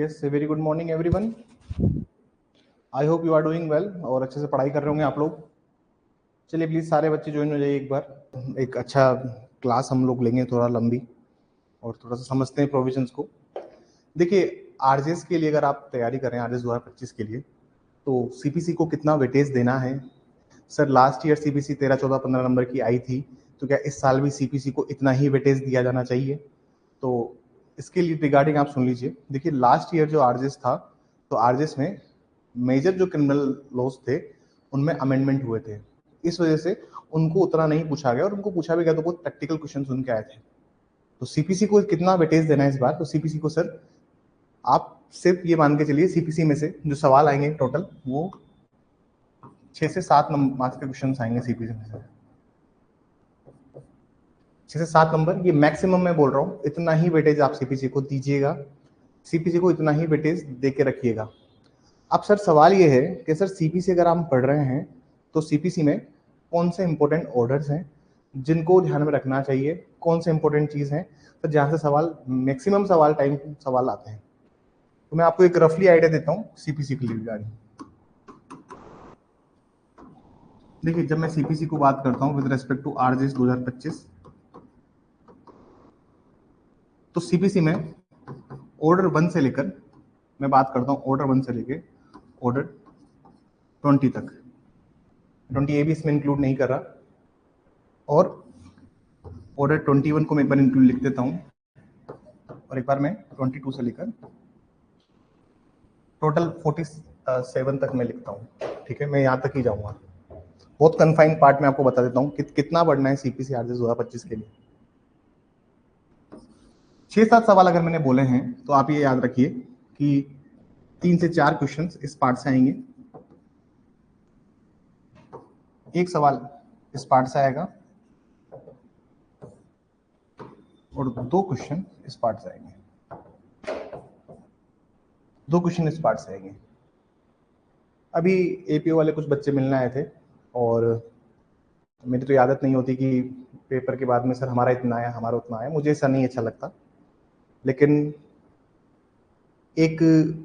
Yes, very good morning everyone. I hope you are doing well और अच्छे से पढ़ाई कर रहे होंगे आप लोग। चलिए प्लीज़ सारे बच्चे ज्वाइन हो जाइए एक बार। एक अच्छा क्लास हम लोग लेंगे, थोड़ा लंबी, और थोड़ा सा समझते हैं प्रोविजंस को। देखिए, आरजेएस के लिए अगर आप तैयारी कर रहे हैं आरजेएस 2025 के लिए, तो सीपीसी को कितना वेटेज देना है। Sir last year CPC 13, 14, 15 number की आई थी, तो क्या इस साल भी सीपीसी को इतना ही वेटेज दिया जाना चाहिए? तो इसके लिए रिगार्डिंग आप सुन लीजिए। देखिए, लास्ट ईयर जो आरजेएस था, तो आरजेएस में मेजर जो क्रिमिनल लॉज थे उनमें अमेंडमेंट हुए थे, इस वजह से उनको उतना नहीं पूछा गया, और उनको पूछा भी गया तो बहुत प्रैक्टिकल क्वेश्चन उनके आए थे। तो सीपीसी को कितना वेटेज देना है इस बार? तो सीपीसी को सर आप सिर्फ ये मान के चलिए, सीपीसी में से जो सवाल आएंगे टोटल वो 6 से 7 मार्क्स के क्वेश्चन आएंगे सीपीसी में से। 6 से 7 नंबर, ये मैक्सिमम मैं बोल रहा हूँ। इतना ही वेटेज आप सीपीसी को दीजिएगा, सीपीसी को इतना ही वेटेज दे के रखिएगा। अब सर सवाल ये है कि सर सीपीसी अगर हम पढ़ रहे हैं तो सीपीसी में कौन से इंपॉर्टेंट ऑर्डर्स हैं जिनको ध्यान में रखना चाहिए, कौन से इंपॉर्टेंट चीज़ हैं तो जहाँ से सवाल मैक्सिमम सवाल टाइम सवाल आते हैं। तो मैं आपको एक रफली आइडिया देता हूँ सीपीसी के लिए गाड़ी। देखिए, जब मैं सीपीसी को बात करता हूँ विद रेस्पेक्ट टू आरजेएस 2025, तो सीपीसी में ऑर्डर 1 से लेकर, मैं बात करता हूँ ऑर्डर 1 से लेकर ऑर्डर 20 तक, 20 ए भी इसमें इंक्लूड नहीं कर रहा, और ऑर्डर 21 को मैं एक बार इंक्लूड लिख देता हूँ, और एक बार मैं 22 से लेकर टोटल 47 तक मैं लिखता हूँ। ठीक है, मैं यहाँ तक ही जाऊँगा। बहुत कन्फाइंड पार्ट में आपको बता देता हूँ कितना बढ़ना है सीपीसी आरजेएस 2025 के लिए। 6-7 सवाल अगर मैंने बोले हैं तो आप ये याद रखिए कि 3 से 4 क्वेश्चन इस पार्ट से आएंगे, एक सवाल इस पार्ट से आएगा, और 2 क्वेश्चन इस पार्ट से आएंगे, 2 क्वेश्चन इस पार्ट से आएंगे। अभी एपीओ वाले कुछ बच्चे मिलने आए थे, और मेरी तो आदत नहीं होती कि पेपर के बाद में सर हमारा इतना आया, हमारा उतना आया, मुझे ऐसा नहीं अच्छा लगता। लेकिन एक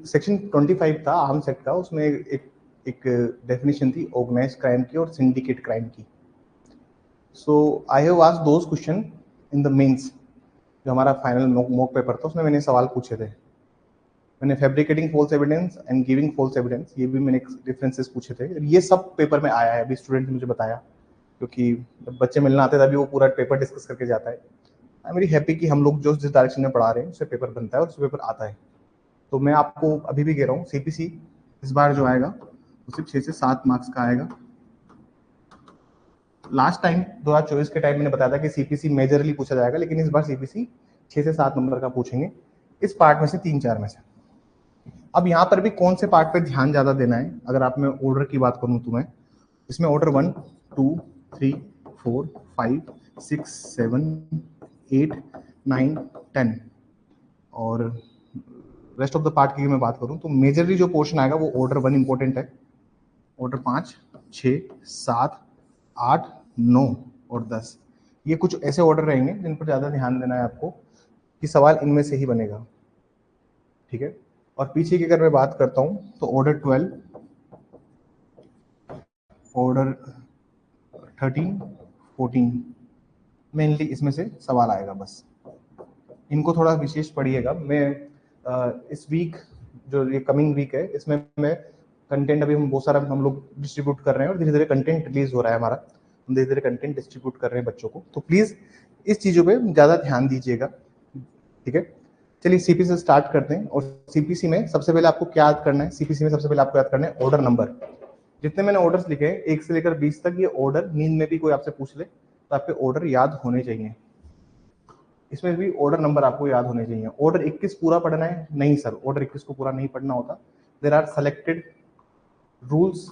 सेक्शन 25 था आर्म्स एक्ट का, उसमें एक डेफिनेशन थी ऑर्गेनाइज क्राइम की और सिंडिकेट क्राइम की। So I have asked those question in the mains, जो हमारा फाइनल मॉक पेपर था उसमें मैंने सवाल पूछे थे। मैंने fabricating false evidence and giving false evidence, ये भी मैंने डिफरेंसेस पूछे थे। ये सब पेपर में आया है, अभी स्टूडेंट ने मुझे बताया, क्योंकि जब बच्चे मिलना आते हैं तभी वो पूरा पेपर डिस्कस करके जाता है। आई एम वेरी हैप्पी कि हम लोग जो जिस डायरेक्शन में पढ़ा रहे हैं उससे पेपर बनता है और उससे पेपर आता है। तो मैं आपको अभी भी कह रहा हूँ, सीपीसी इस बार जो आएगा वो सिर्फ 6 से 7 मार्क्स का आएगा। लास्ट टाइम 2024 के टाइम मैंने बताया था कि सीपीसी मेजरली पूछा जाएगा, लेकिन इस बार सीपीसी 6 से 7 नंबर का पूछेंगे, इस पार्ट में से 3-4 में से। अब यहाँ पर भी कौन से पार्ट पे ध्यान ज्यादा देना है, अगर आप मैं ऑर्डर की बात करूँ तो मैं इसमें ऑर्डर 1, 2, 3, 4, 5, 6, 7, 8, 9, 10 और रेस्ट ऑफ द पार्ट की मैं बात करूं तो मेजरली जो पोर्शन आएगा वो ऑर्डर 1 इंपॉर्टेंट है, ऑर्डर 5, 6, 7, 8, 9 और 10, ये कुछ ऐसे ऑर्डर रहेंगे जिन पर ज़्यादा ध्यान देना है आपको कि सवाल इनमें से ही बनेगा। ठीक है, और पीछे की अगर मैं बात करता हूं तो ऑर्डर 12, ऑर्डर 13, 14 मेनली इसमें से सवाल आएगा। बस इनको थोड़ा विशेष पढ़िएगा। मैं इस वीक जो ये कमिंग वीक है इसमें मैं कंटेंट अभी हम बहुत सारा हम लोग डिस्ट्रीब्यूट कर रहे हैं, और धीरे धीरे कंटेंट रिलीज हो रहा है हमारा, हम धीरे धीरे कंटेंट डिस्ट्रीब्यूट कर रहे हैं बच्चों को। तो प्लीज़ इस चीज़ों पे ज़्यादा ध्यान दीजिएगा। ठीक है, चलिए सीपीसी से स्टार्ट करते हैं। और सीपीसी में सबसे पहले आपको क्या याद करना है? सीपीसी में सबसे पहले आपको याद करना है ऑर्डर नंबर। जितने मैंने ऑर्डर्स लिखे हैं 1 से लेकर 20 तक, ये ऑर्डर नींद में भी कोई आपसे पूछ ले तो आपके ऑर्डर याद होने चाहिए। इसमें भी ऑर्डर नंबर आपको याद होने चाहिए। ऑर्डर 21 पूरा पढ़ना है? नहीं सर, ऑर्डर 21 को पूरा नहीं पढ़ना होता। There are selected rules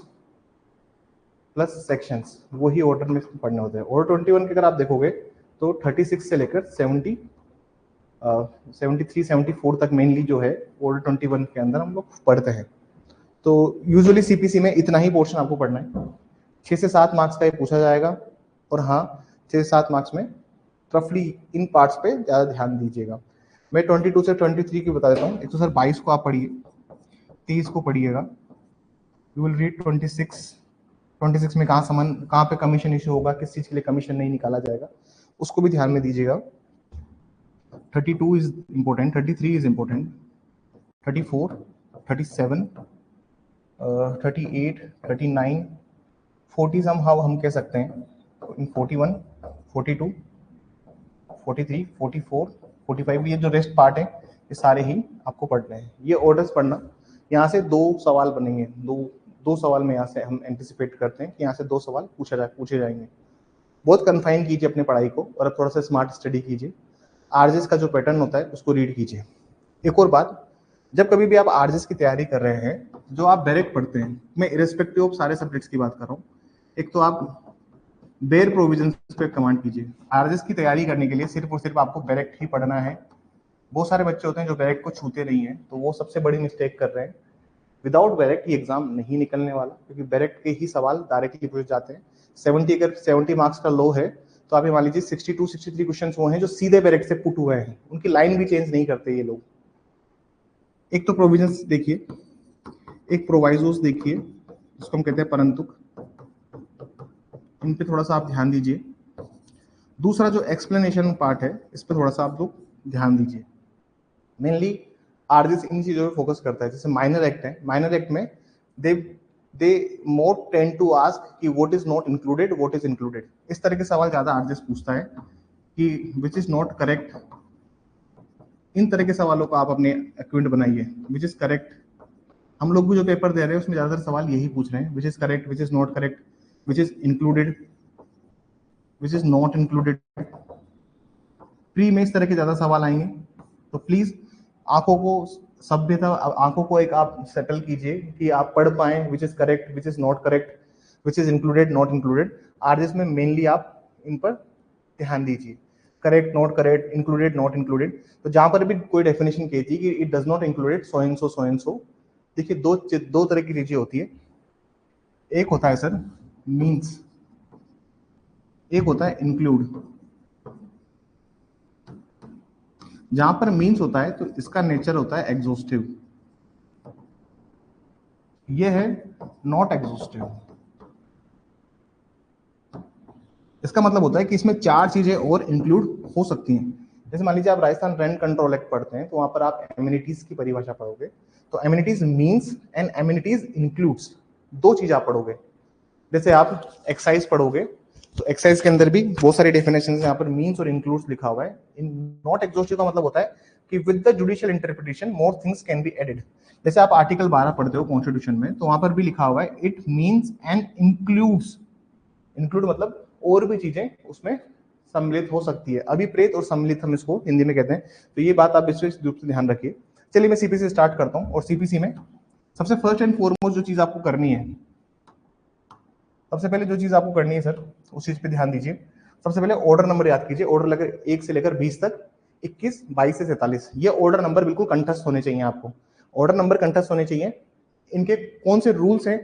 plus sections, वही ऑर्डर में पढ़ने होते हैं। ऑर्डर 21 के अगर आप देखोगे तो 36 से लेकर 73, 74 तक मेनली जो है ऑर्डर 21 के अंदर हम लोग पढ़ते हैं। तो यूजुअली सीपीसी में इतना ही पोर्शन आपको पढ़ना है। 6 से 7 मार्क्स का ये पूछा जाएगा, और हाँ 6 से 7 मार्क्स में रफली इन पार्ट्स पे ज़्यादा ध्यान दीजिएगा। मैं 22 से 23 की बता देता हूँ। एक तो सर 22 को आप पढ़िए, 23 को पढ़िएगा, यू विल रीड 26 में कहाँ पे कमीशन इशू होगा, किस चीज़ के लिए कमीशन नहीं निकाला जाएगा, उसको भी ध्यान में दीजिएगा। 32 इज इम्पोर्टेंट, 33 इज इम्पोर्टेंट, 34, 37, 38, 39, 40 हम कह सकते हैं, 41, 42, 43, 44, 45, ये जो रेस्ट पार्ट है ये सारे ही आपको पढ़ने हैं। ये ऑर्डर्स पढ़ना, यहाँ से 2 सवाल बनेंगे, दो सवाल में यहाँ से हम एंटिसिपेट करते हैं कि यहाँ से 2 सवाल पूछे जाएंगे। बहुत कन्फाइन कीजिए अपने पढ़ाई को और अब थोड़ा सा स्मार्ट स्टडी कीजिए। आरजेस का जो पैटर्न होता है उसको रीड कीजिए। एक और बात, जब कभी भी आप आरजेस की तैयारी कर रहे हैं, जो आप डायरेक्ट पढ़ते हैं, मैं इरेस्पेक्टिव ऑफ सारे सब्जेक्ट्स की बात कर रहा हूँ, एक तो आप बेयर प्रोविजन पे कमांड कीजिए। आरजेस की तैयारी करने के लिए सिर्फ और सिर्फ आपको डायरेक्ट ही पढ़ना है। बहुत सारे बच्चे होते हैं जो डायरेक्ट को छूते नहीं है, तो वो सबसे बड़ी मिस्टेक कर रहे हैं। विदाउट डायरेक्ट ये एग्जाम नहीं निकलने वाला, क्योंकि डायरेक्ट के ही सवाल डायरेक्टली पूछे जाते हैं। 70 मार्क्स का लो है तो आप ये मान लीजिए 62 63 क्वेश्चन वो हैं जो सीधे डायरेक्ट से पुट हुए हैं, उनकी लाइन भी चेंज नहीं करते ये लोग। एक तो प्रोविजंस देखिए, एक प्रोवाइजोस देखिए, जिसको हम कहते हैं परंतुक, इन पे थोड़ा सा आप ध्यान दीजिए। दूसरा जो एक्सप्लेनेशन पार्ट है, इस पे थोड़ा सा आप लोग ध्यान दीजिए। मेनली आरजेस इन चीजों पे फोकस करता है। जैसे माइनर एक्ट है, माइनर एक्ट में दे मोर टेंड टू आस्क कि what is not included, what is included, इस तरह के सवाल ज्यादा आरजेस पूछता है कि विच इज नॉट करेक्ट। इन तरह के सवालों को आप अपने एक्विंट बनाइए। विच इज करेक्ट, हम लोग भी जो पेपर दे रहे हैं उसमें ज्यादातर सवाल यही पूछ रहे हैं, which is correct, which is not correct, which is included, which is not included. Pre में इस तरह के ज्यादा सवाल आएंगे, तो प्लीज आंखों को एक आप सेटल कीजिए कि आप पढ़ पाए which is correct, which is not correct, which is included, not included. RJs में मेनली आप इन पर ध्यान दीजिए। Correct, not correct, included, not included. तो जहां पर भी कोई डेफिनेशन कहती है कि it does not included so and so, देखिए दो तरह की चीजें होती है। एक होता है सर मीन्स, एक होता है इंक्लूड। जहां पर मीन्स होता है तो इसका नेचर होता है एग्जॉस्टिव, ये है नॉट एग्जॉस्टिव। इसका मतलब होता है कि इसमें 4 चीजें और इंक्लूड हो सकती हैं। जैसे मान लीजिए आप राजस्थान रेंट कंट्रोल एक्ट पढ़ते हैं, तो वहां पर आप एमिनिटीज की परिभाषा पढ़ोगे, तो amenities means and amenities includes, 2 चीज आप पढ़ोगे। जैसे आप एक्साइज पढ़ोगे, तो एक्साइज के अंदर भी बहुत सारी डेफिनेशंस यहाँ पर मीन्स और इंक्लूड्स लिखा हुआ है। इन नॉट एग्जॉस्टिव का मतलब होता है कि with the judicial interpretation more things can be added. जैसे आप आर्टिकल 12 पढ़ते हो कॉन्स्टिट्यूशन में, तो वहां पर भी लिखा हुआ है it means and includes. Include मतलब और भी चीजें उसमें सम्मिलित हो सकती है। अभिप्रेत और सम्मिलित हम इसको हिंदी में कहते हैं। तो ये बात आप विशेष रूप से ध्यान रखिए। चलिए मैं सीपीसी स्टार्ट करता हूँ। और सीपीसी में सबसे फर्स्ट एंड फॉरमोस्ट जो चीज आपको करनी है, सबसे पहले जो चीज आपको करनी है सर, उस चीज पे ध्यान दीजिए। सबसे पहले ऑर्डर नंबर याद कीजिए। ऑर्डर लेकर 1 से लेकर 20 तक, 21, 22 से 47, ये ऑर्डर नंबर बिल्कुल कंठस्थ होने चाहिए आपको। ऑर्डर नंबर कंठस्थ होने चाहिए। इनके कौन से रूल्स हैं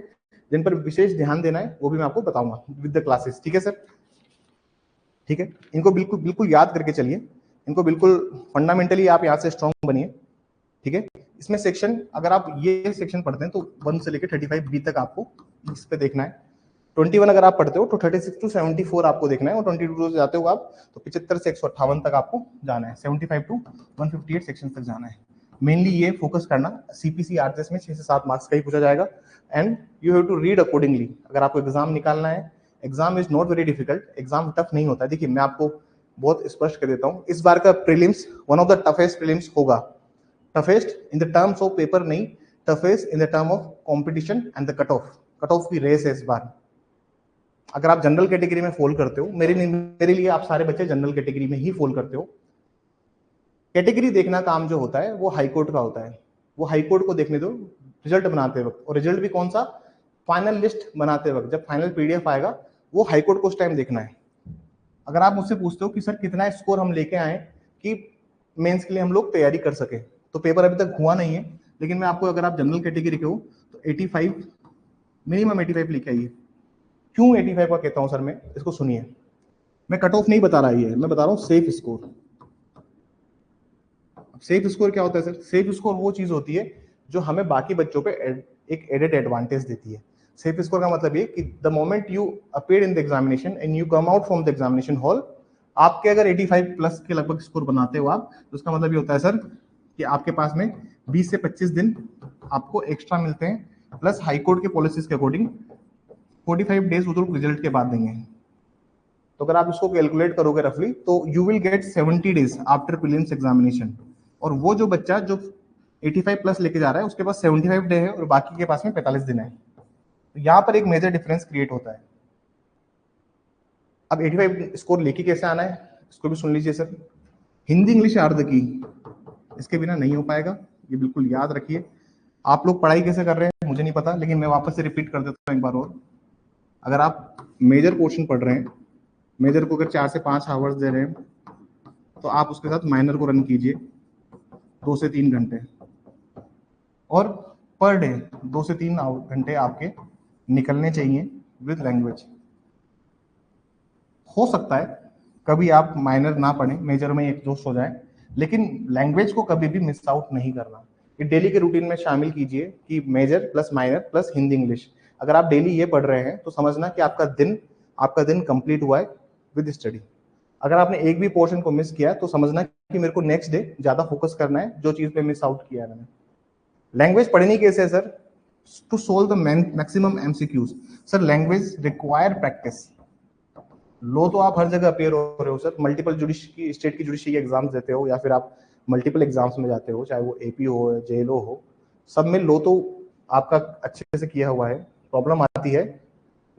जिन पर विशेष ध्यान देना है वो भी मैं आपको बताऊंगा विद द क्लासेस। ठीक है सर, ठीक है। इनको बिल्कुल बिल्कुल याद करके चलिए। इनको बिल्कुल फंडामेंटली आप यहाँ से स्ट्रॉन्ग बनिए। ठीक है। इसमें सेक्शन, अगर आप ये सेक्शन पढ़ते हैं तो 1 से लेकर 35 बी तक आपको इस पे देखना है। 21 अगर आप पढ़ते हो तो 36 टू 74 आपको देखना है। और 22 जाते हो आप तो 75 से 158 तक आपको जाना है। 75 टू 158 सेक्शन तक जाना है। मेनली ये फोकस करना। सीपीसी आरजेस में 6 से 7 मार्क्स का ही पूछा जाएगा and you have to read accordingly. अगर आपको एग्जाम निकालना है, exam is not very difficult, exam tough नहीं होता है। देखिए मैं आपको बहुत स्पष्ट कर देता हूँ, इस बार का prelims one of the toughest prelims होगा। Toughest in the terms of paper नहीं, toughest in the term of competition and the cut off की रेस है इस बार। अगर आप जनरल कैटेगरी में फॉल करते हो, मेरे लिए आप सारे बच्चे जनरल कैटेगरी में ही फॉल करते हो। कैटेगरी देखना काम जो होता है वो हाई कोर्ट का होता है। वो हाई कोर्ट को देखने दो रिजल्ट बनाते वक्त, और रिजल्ट भी कौन सा, फाइनल लिस्ट बनाते वक्त। जब फाइनल पीडीएफ आएगा वो हाई कोर्ट को उस टाइम देखना है। अगर आप मुझसे पूछते हो कि सर कितना स्कोर हम लेके आए कि मेंस के लिए हम लोग तैयारी कर सके, तो पेपर अभी तक हुआ नहीं है, लेकिन मैं आपको, अगर आप जनरल कैटेगरी के हो तो 85 मिनिमम 85 लेके आइए। क्यों 85 का कहता हूं सर मैं, इसको सुनिए। मैं कट ऑफ नहीं बता रहा है, मैं बता रहा हूं सेफ स्कोर। सेफ स्कोर क्या होता है सर? सेफ स्कोर वो चीज होती है जो हमें बाकी बच्चों पे एक एडेड एडवांटेज देती है। सेफ स्कोर का मतलब ये कि the moment you appear in the examination and you come out from the examination hall, आपके अगर 85 प्लस के लगभग स्कोर बनाते हो आप, तो उसका मतलब ये होता है सर कि आपके पास में 20 से 25 दिन आपको एक्स्ट्रा मिलते हैं, प्लस हाई कोर्ट के पॉलिसीज के अकॉर्डिंग 45 डेज वो लोग रिजल्ट के बाद देंगे। तो अगर आप इसको कैलकुलेट करोगे रफली तो you will get 70 days after prelims examination, और वो जो बच्चा जो 85 प्लस लेके जा रहा है उसके पास 75 डे है और बाकी के पास में 45 दिन है। तो यहाँ पर एक मेजर डिफरेंस क्रिएट होता है। अब 85 स्कोर लेके कैसे आना है इसको भी सुन लीजिए सर। हिंदी इंग्लिश अर्ध की इसके बिना नहीं हो पाएगा, ये बिल्कुल याद रखिए। आप लोग पढ़ाई कैसे कर रहे हैं मुझे नहीं पता, लेकिन मैं वापस से रिपीट कर देता हूँ एक बार और। अगर आप मेजर पोर्शन पढ़ रहे हैं, मेजर को अगर 4 से 5 आवर्स दे रहे हैं, तो आप उसके साथ माइनर को रन कीजिए 2 से 3 घंटे, और पर डे 2 से 3 घंटे आपके निकलने चाहिए विद लैंग्वेज। हो सकता है कभी आप माइनर ना पढ़ें, मेजर में एग्जॉस्ट हो जाए, लेकिन लैंग्वेज को कभी भी मिस आउट नहीं करना। ये डेली के रूटीन में शामिल कीजिए कि major plus minor plus Hindi English. अगर आप डेली ये पढ़ रहे हैं तो समझना कि आपका दिन कंप्लीट हुआ है विद स्टडी। अगर आपने एक भी पोर्शन को मिस किया तो समझना कि मेरे को नेक्स्ट डे ज्यादा फोकस करना है जो चीज पे मिस आउट किया है मैंने। लैंग्वेज पढ़नी कैसे है sir? To solve the maximum MCQs. Sir language require practice. लो तो आप हर जगह अपेयर हो रहे हो सर, मल्टीपल जुडिशरी स्टेट की जुडिशरी एग्जाम्स देते हो, या फिर आप मल्टीपल एग्जाम्स में जाते हो, चाहे वो एपी हो जेएलओ हो, सब में लो तो आपका अच्छे से किया हुआ है। प्रॉब्लम आती है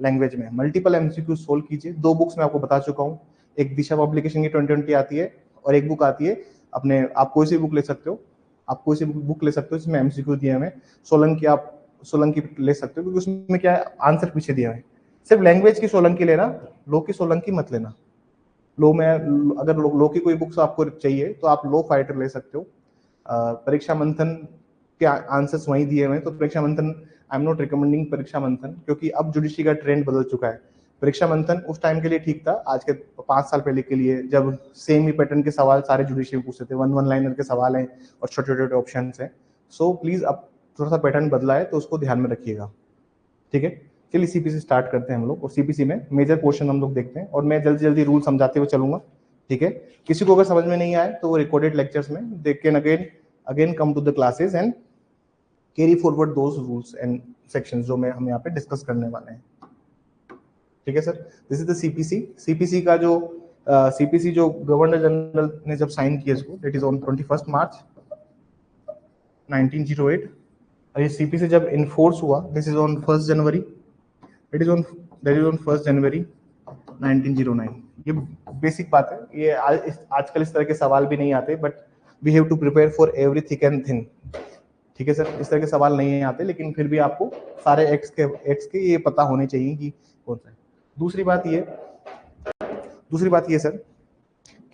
लैंग्वेज में। मल्टीपल एमसीक्यू सोल्व कीजिए। 2 बुक्स में आपको बता चुका हूँ, एक दिशा पब्लिकेशन की 2020 आती है, और एक बुक आती है अपने, आप कोई सी बुक ले सकते हो, आप कोई सी बुक ले सकते हो जिसमें एमसीक्यू दिए हुए। सोलंकी आप सोलंकी ले सकते हो, क्योंकि उसमें क्या है, आंसर पीछे दिया है। सिर्फ लैंग्वेज की सोलंकी लेना, लो की सोलंकी मत लेना। लो में अगर लो की कोई बुक्स आपको चाहिए तो आप लो फाइटर ले सकते हो। परीक्षा मंथन के आंसर्स वहीं दिए हुए हैं, तो परीक्षा मंथन आई एम नॉट रिकमेंडिंग परीक्षा मंथन, क्योंकि अब जुडिशरी का ट्रेंड बदल चुका है। परीक्षा मंथन उस टाइम के लिए ठीक था, आज के 5 साल पहले के लिए, जब सेम ही पैटर्न के सवाल सारे जुडिशरी में पूछते थे, वन लाइनर के सवाल हैं और छोटे छोटे ऑप्शन है। सो प्लीज अब थोड़ा सा पैटर्न बदला है तो उसको ध्यान में रखिएगा, ठीक है। चलिए सीपीसी स्टार्ट करते हैं हम लोग, और सीपीसी में मेजर पोर्शन हम लोग देखते हैं, और मैं जल्दी जल्दी रूल समझाते हुए चलूंगा, ठीक है। किसी को अगर समझ में नहीं आए तो वो रिकॉर्डेड लेक्चर्स में they can again come to the classes and carry forward those rules and sections जो हम यहाँ पे डिस्कस करने वाले हैं, ठीक है sir. This is the CPC. CPC का जो सीपीसी जो गवर्नर जनरल ने जब साइन किया इसको, दैट इज ऑन 21 मार्च 1908, और ये सीपीसी जब इन्फोर्स हुआ, this is on 1 January, that is on 1 जनवरी 1909। ये बेसिक बात है, ये आजकल इस तरह के सवाल भी नहीं आते, but we have to prepare for every thick and thin, ठीक है सर। इस तरह के सवाल नहीं आते, लेकिन फिर भी आपको सारे एक्ट्स के ये पता होने चाहिए कि कौन सा है। दूसरी बात ये सर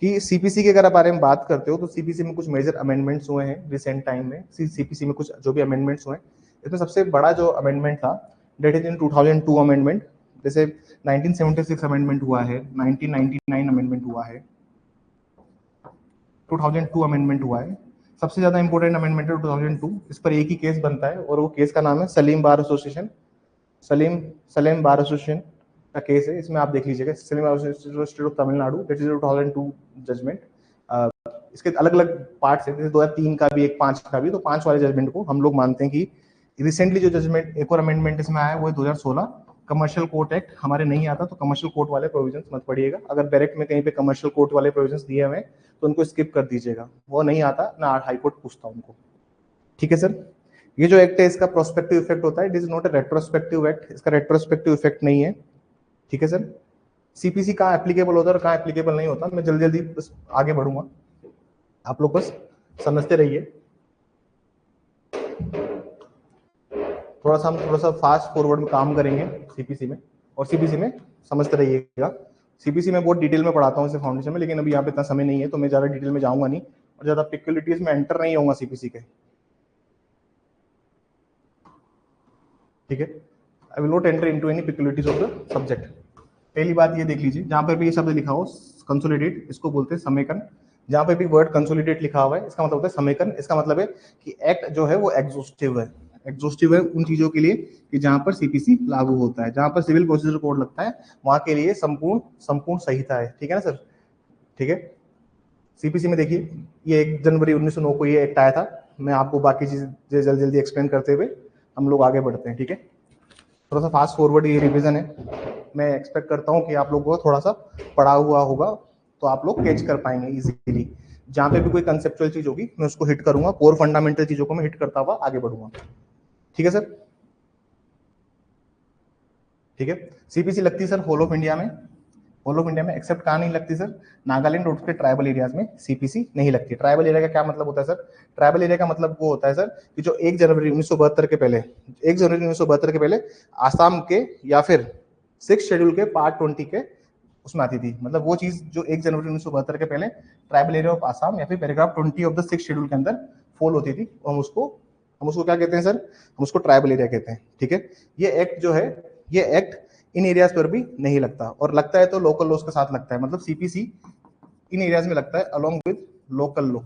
कि सीपीसी के अगर बारे में बात करते हो तो सीपीसी में कुछ मेजर अमेंडमेंट्स हुए हैं रिसेंट टाइम में। सीपीसी में कुछ जो भी अमेंडमेंट्स हुए, इसमें सबसे बड़ा जो अमेंडमेंट था डेट इज इन 2002 अमेंडमेंट। जैसे 1976 अमेंडमेंट हुआ है, 1999 अमेंडमेंट हुआ है, 2002 अमेंडमेंट हुआ है। सबसे ज्यादा इंपॉर्टेंट अमेंडमेंट है 2002। इस पर एक ही केस बनता है, और वो केस का नाम है Salem bar association. Salem bar association का केस है, इसमें आप देख लीजिएगा, Salem bar association state of Tamil Nadu, that is 2002 judgment. इसके अलग अलग पार्ट्स हैं, जैसे 2003 का भी, एक 5 का भी। तो 5 वाले जजमेंट को हम लोग मानते हैं कि रिसेंटली जो जजमेंट, एक और अमेंडमेंट इसमें आया है, वो है 2016 कमर्शियल कोर्ट एक्ट। हमारे नहीं आता तो कमर्शियल कोर्ट वाले प्रोविजंस मत पढ़िएगा। अगर डायरेक्ट में कहीं पे कमर्शियल कोर्ट वाले प्रोविजंस दिए हुए हैं तो उनको स्किप कर दीजिएगा, वो नहीं आता ना, हाई कोर्ट पूछता उनको, ठीक है सर। ये जो एक्ट है इसका प्रोस्पेक्टिव इफेक्ट होता है, it is not a retrospective act, इसका रेट्रोस्पेक्टिव इफेक्ट नहीं है, ठीक है सर। सीपीसी कहाँ एप्लीकेबल होता है और कहाँ एप्लीकेबल नहीं होता, मैं जल्दी जल्दी बस आगे बढ़ूंगा, आप लोग बस समझते रहिए। थोड़ा सा फास्ट फॉरवर्ड में काम करेंगे सीपीसी में, और सीपीसी में समझते रहिएगा। सीपीसी में बहुत डिटेल में पढ़ाता हूँ इसे फाउंडेशन में, लेकिन अभी यहाँ पे इतना समय नहीं है तो मैं ज्यादा डिटेल में जाऊंगा नहीं, और ज्यादा पिक्युलिटीज में एंटर नहीं होऊंगा सीपीसी के, ठीक है। I will not enter into any peculiarities of the subject. पहली बात ये देख लीजिए, जहां पर भी ये शब्द लिखा हो कंसोलिडेट, इसको बोलते हैं समेकन। जहां पे भी वर्ड कंसोलिडेट लिखा हुआ है इसका मतलब होता है समेकन। इसका मतलब है कि एक्ट जो है वो एग्जॉस्टिव है, एग्जॉस्टिव है उन चीजों के लिए कि जहां पर सीपीसी लागू होता है, जहां पर सिविल प्रोसीजर कोड लगता है वहां के लिए संपूर्ण संपूर्ण संहिता है। ठीक है ना सर? ठीक है। सीपीसी में देखिए ये 1 जनवरी 1909 को ये एक्ट आया था। मैं आपको बाकी चीजें जल्दी जल्दी एक्सप्लेन करते हुए हम लोग आगे बढ़ते हैं। ठीक है, थोड़ा सा फास्ट फॉरवर्ड ये रिवीजन है। मैं एक्सपेक्ट करता हूँ कि आप लोगों को थोड़ा सा पढ़ा हुआ होगा तो आप लोग कैच कर पाएंगे इजीली। जहां पे भी कोई कंसेप्चुअल चीज होगी मैं उसको हिट करूंगा, कोर फंडामेंटल चीजों को मैं हिट करता हुआ आगे बढ़ूंगा। ठीक है सर? ठीक है। सीपीसी लगती है सर होल ऑफ इंडिया में, होल ऑफ इंडिया में एक्सेप्ट कहाँ नहीं लगती सर? नागालैंड और उसके ट्राइबल एरियाज में सीपीसी नहीं लगती। ट्राइबल एरिया का क्या मतलब होता है सर? ट्राइबल एरिया का मतलब वो होता है सर कि जो 1 जनवरी 1972 के पहले, 1 जनवरी 1972 के पहले आसाम के या फिर 6 शेड्यूल के पार्ट 20 के उसमें आती थी। मतलब वो चीज जो 1 जनवरी 1972 के पहले ट्राइबल एरिया ऑफ आसाम या फिर पैराग्राफ 20 ऑफ द 6 शेड्यूल के अंदर फॉल होती थी, हम उसको क्या कहते हैं सर? हम उसको ट्राइबल एरिया कहते हैं। ठीक है। ये एक्ट जो है, ये एक्ट इन एरियाज पर भी नहीं लगता, और लगता है तो लोकल लॉज के साथ लगता है। मतलब सीपीसी इन एरियाज में लगता है अलोंग विद लोकल लॉ।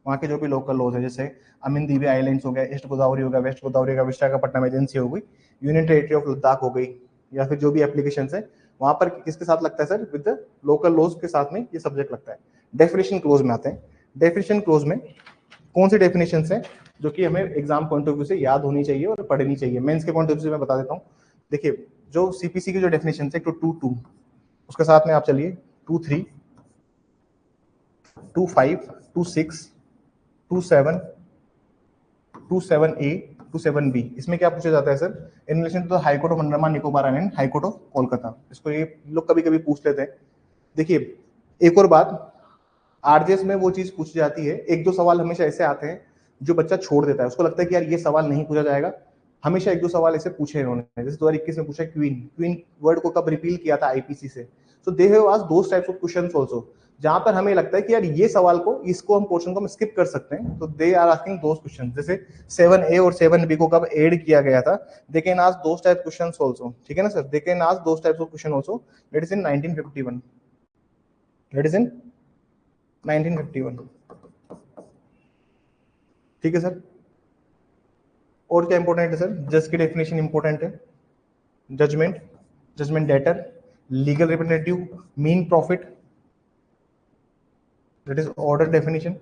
वहाँ के जो भी लोकल लॉज है, जैसे अमीन दीवी आइलैंड्स हो गया, ईस्ट गोदावरी हो गया, वेस्ट गोदावरी का विशाखापट्टनम एजेंसी हो गई, यूनियन टेरिटरी ऑफ लद्दाख हो गई, या फिर जो भी एप्लीकेशन है वहां पर किसके साथ लगता है सर? विद लोकल लॉज के साथ में ये सब्जेक्ट लगता है। डेफिनेशन क्लोज में आते हैं। डेफिनेशन क्लोज में कौन सी डेफिनेशन है जो कि हमें एग्जाम पॉइंट ऑफ व्यू से याद होनी चाहिए और पढ़नी चाहिए? मेंस के पॉइंट ऑफ व्यू से मैं बता देता हूँ। देखिए जो सीपीसी की जो डेफिनेशन है, तो 2 उसके साथ में आप चलिए 2 3 2 5 2 6 2 7 2 7 ए 2 7 बी। इसमें क्या पूछा जाता है sir? In relation to high court of Andaman Nicobar island, high court of Kolkata. इसको ये लोग कभी कभी पूछ लेते हैं। देखिए एक और बात, आरजेएस में वो चीज पूछी जाती है, 1-2 सवाल हमेशा ऐसे आते हैं जो बच्चा छोड़ देता है, उसको लगता है कि यार ये सवाल नहीं पूछा जाएगा। हमेशा 1-2 सवाल ऐसे पूछे इन्होंने, जैसे 2021 में पूछा क्वीन, क्वीन वर्ड को कब रिपील किया था आईपीसी से। So they have asked those types of questions also, जहां पर हमें लगता है कि यार ये सवाल को, इसको हम पोर्शन को हम स्किप कर सकते हैं, तो they are asking those question. जैसे 7A और 7B को कब ऐड किया गया था, they can ask those type questions also. ठीक है ना sir? They can ask those types of question also. That is in 1951, that is in 1951। ठीक है सर? और क्या इंपॉर्टेंट है सर? जज की डेफिनेशन इंपॉर्टेंट है। Judgment, judgment debtor, legal representative, मीन profit, that is order definition,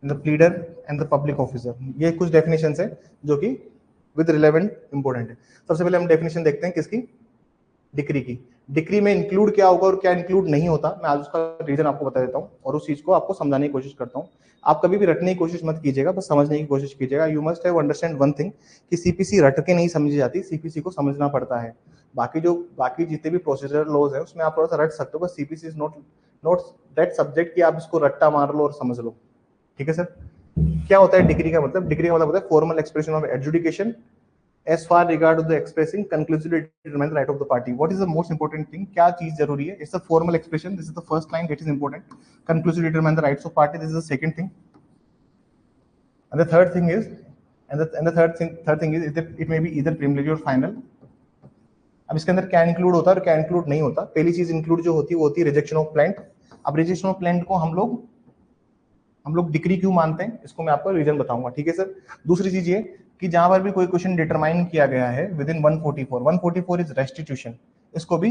the pleader and the public officer. ये कुछ डेफिनेशंस है जो कि विद रिलेवेंट इंपॉर्टेंट है। सबसे पहले हम डेफिनेशन देखते हैं किसकी? डिक्री की। डिक्री में इंक्लूड क्या होगा और क्या इंक्लूड नहीं होता, मैं आज उसका रीजन आपको बता देता हूँ और उस चीज को आपको समझाने की कोशिश करता हूँ। आप कभी भी रटने की कोशिश मत कीजिएगा, बस समझने की कोशिश कीजिएगा। You must have understand one thing कि सीपीसी रट के नहीं समझी जाती, सीपीसी को समझना पड़ता है। बाकी जितने भी प्रोसीजर लॉज है उसमें आप थोड़ा सा रट सकते हो, बस CPC is not not that subject कि आप इसको रट्टा मार लो और समझ लो। ठीक है सर? क्या होता है डिग्री का मतलब? डिग्री का मतलब होता है formal expression of adjudication as far regard to the expressing conclusively determine the right of the party. What is the most important thing? क्या चीज जरूरी है? It's a formal expression. This is the first line that is important. Conclusively determine the rights of party. This is the second thing. And the third thing is, third thing is it may be either preliminary or final. अब इसके अंदर क्या include होता है और क्या include नहीं होता? पहली चीज इंक्लूड जो होती है वो होती है रिजेक्शन ऑफ प्लांट। अब रिजेक्शन ऑफ प्लांट को हम लोग डिक्री क्यों मानते हैं, इसको मैं आपको रीजन बताऊंगा। ठीक है सर? दूसरी चीज ये कि जहां पर भी कोई क्वेश्चन डिटरमाइन किया गया है विद इन 144 इज रेस्टिट्यूशन, इसको भी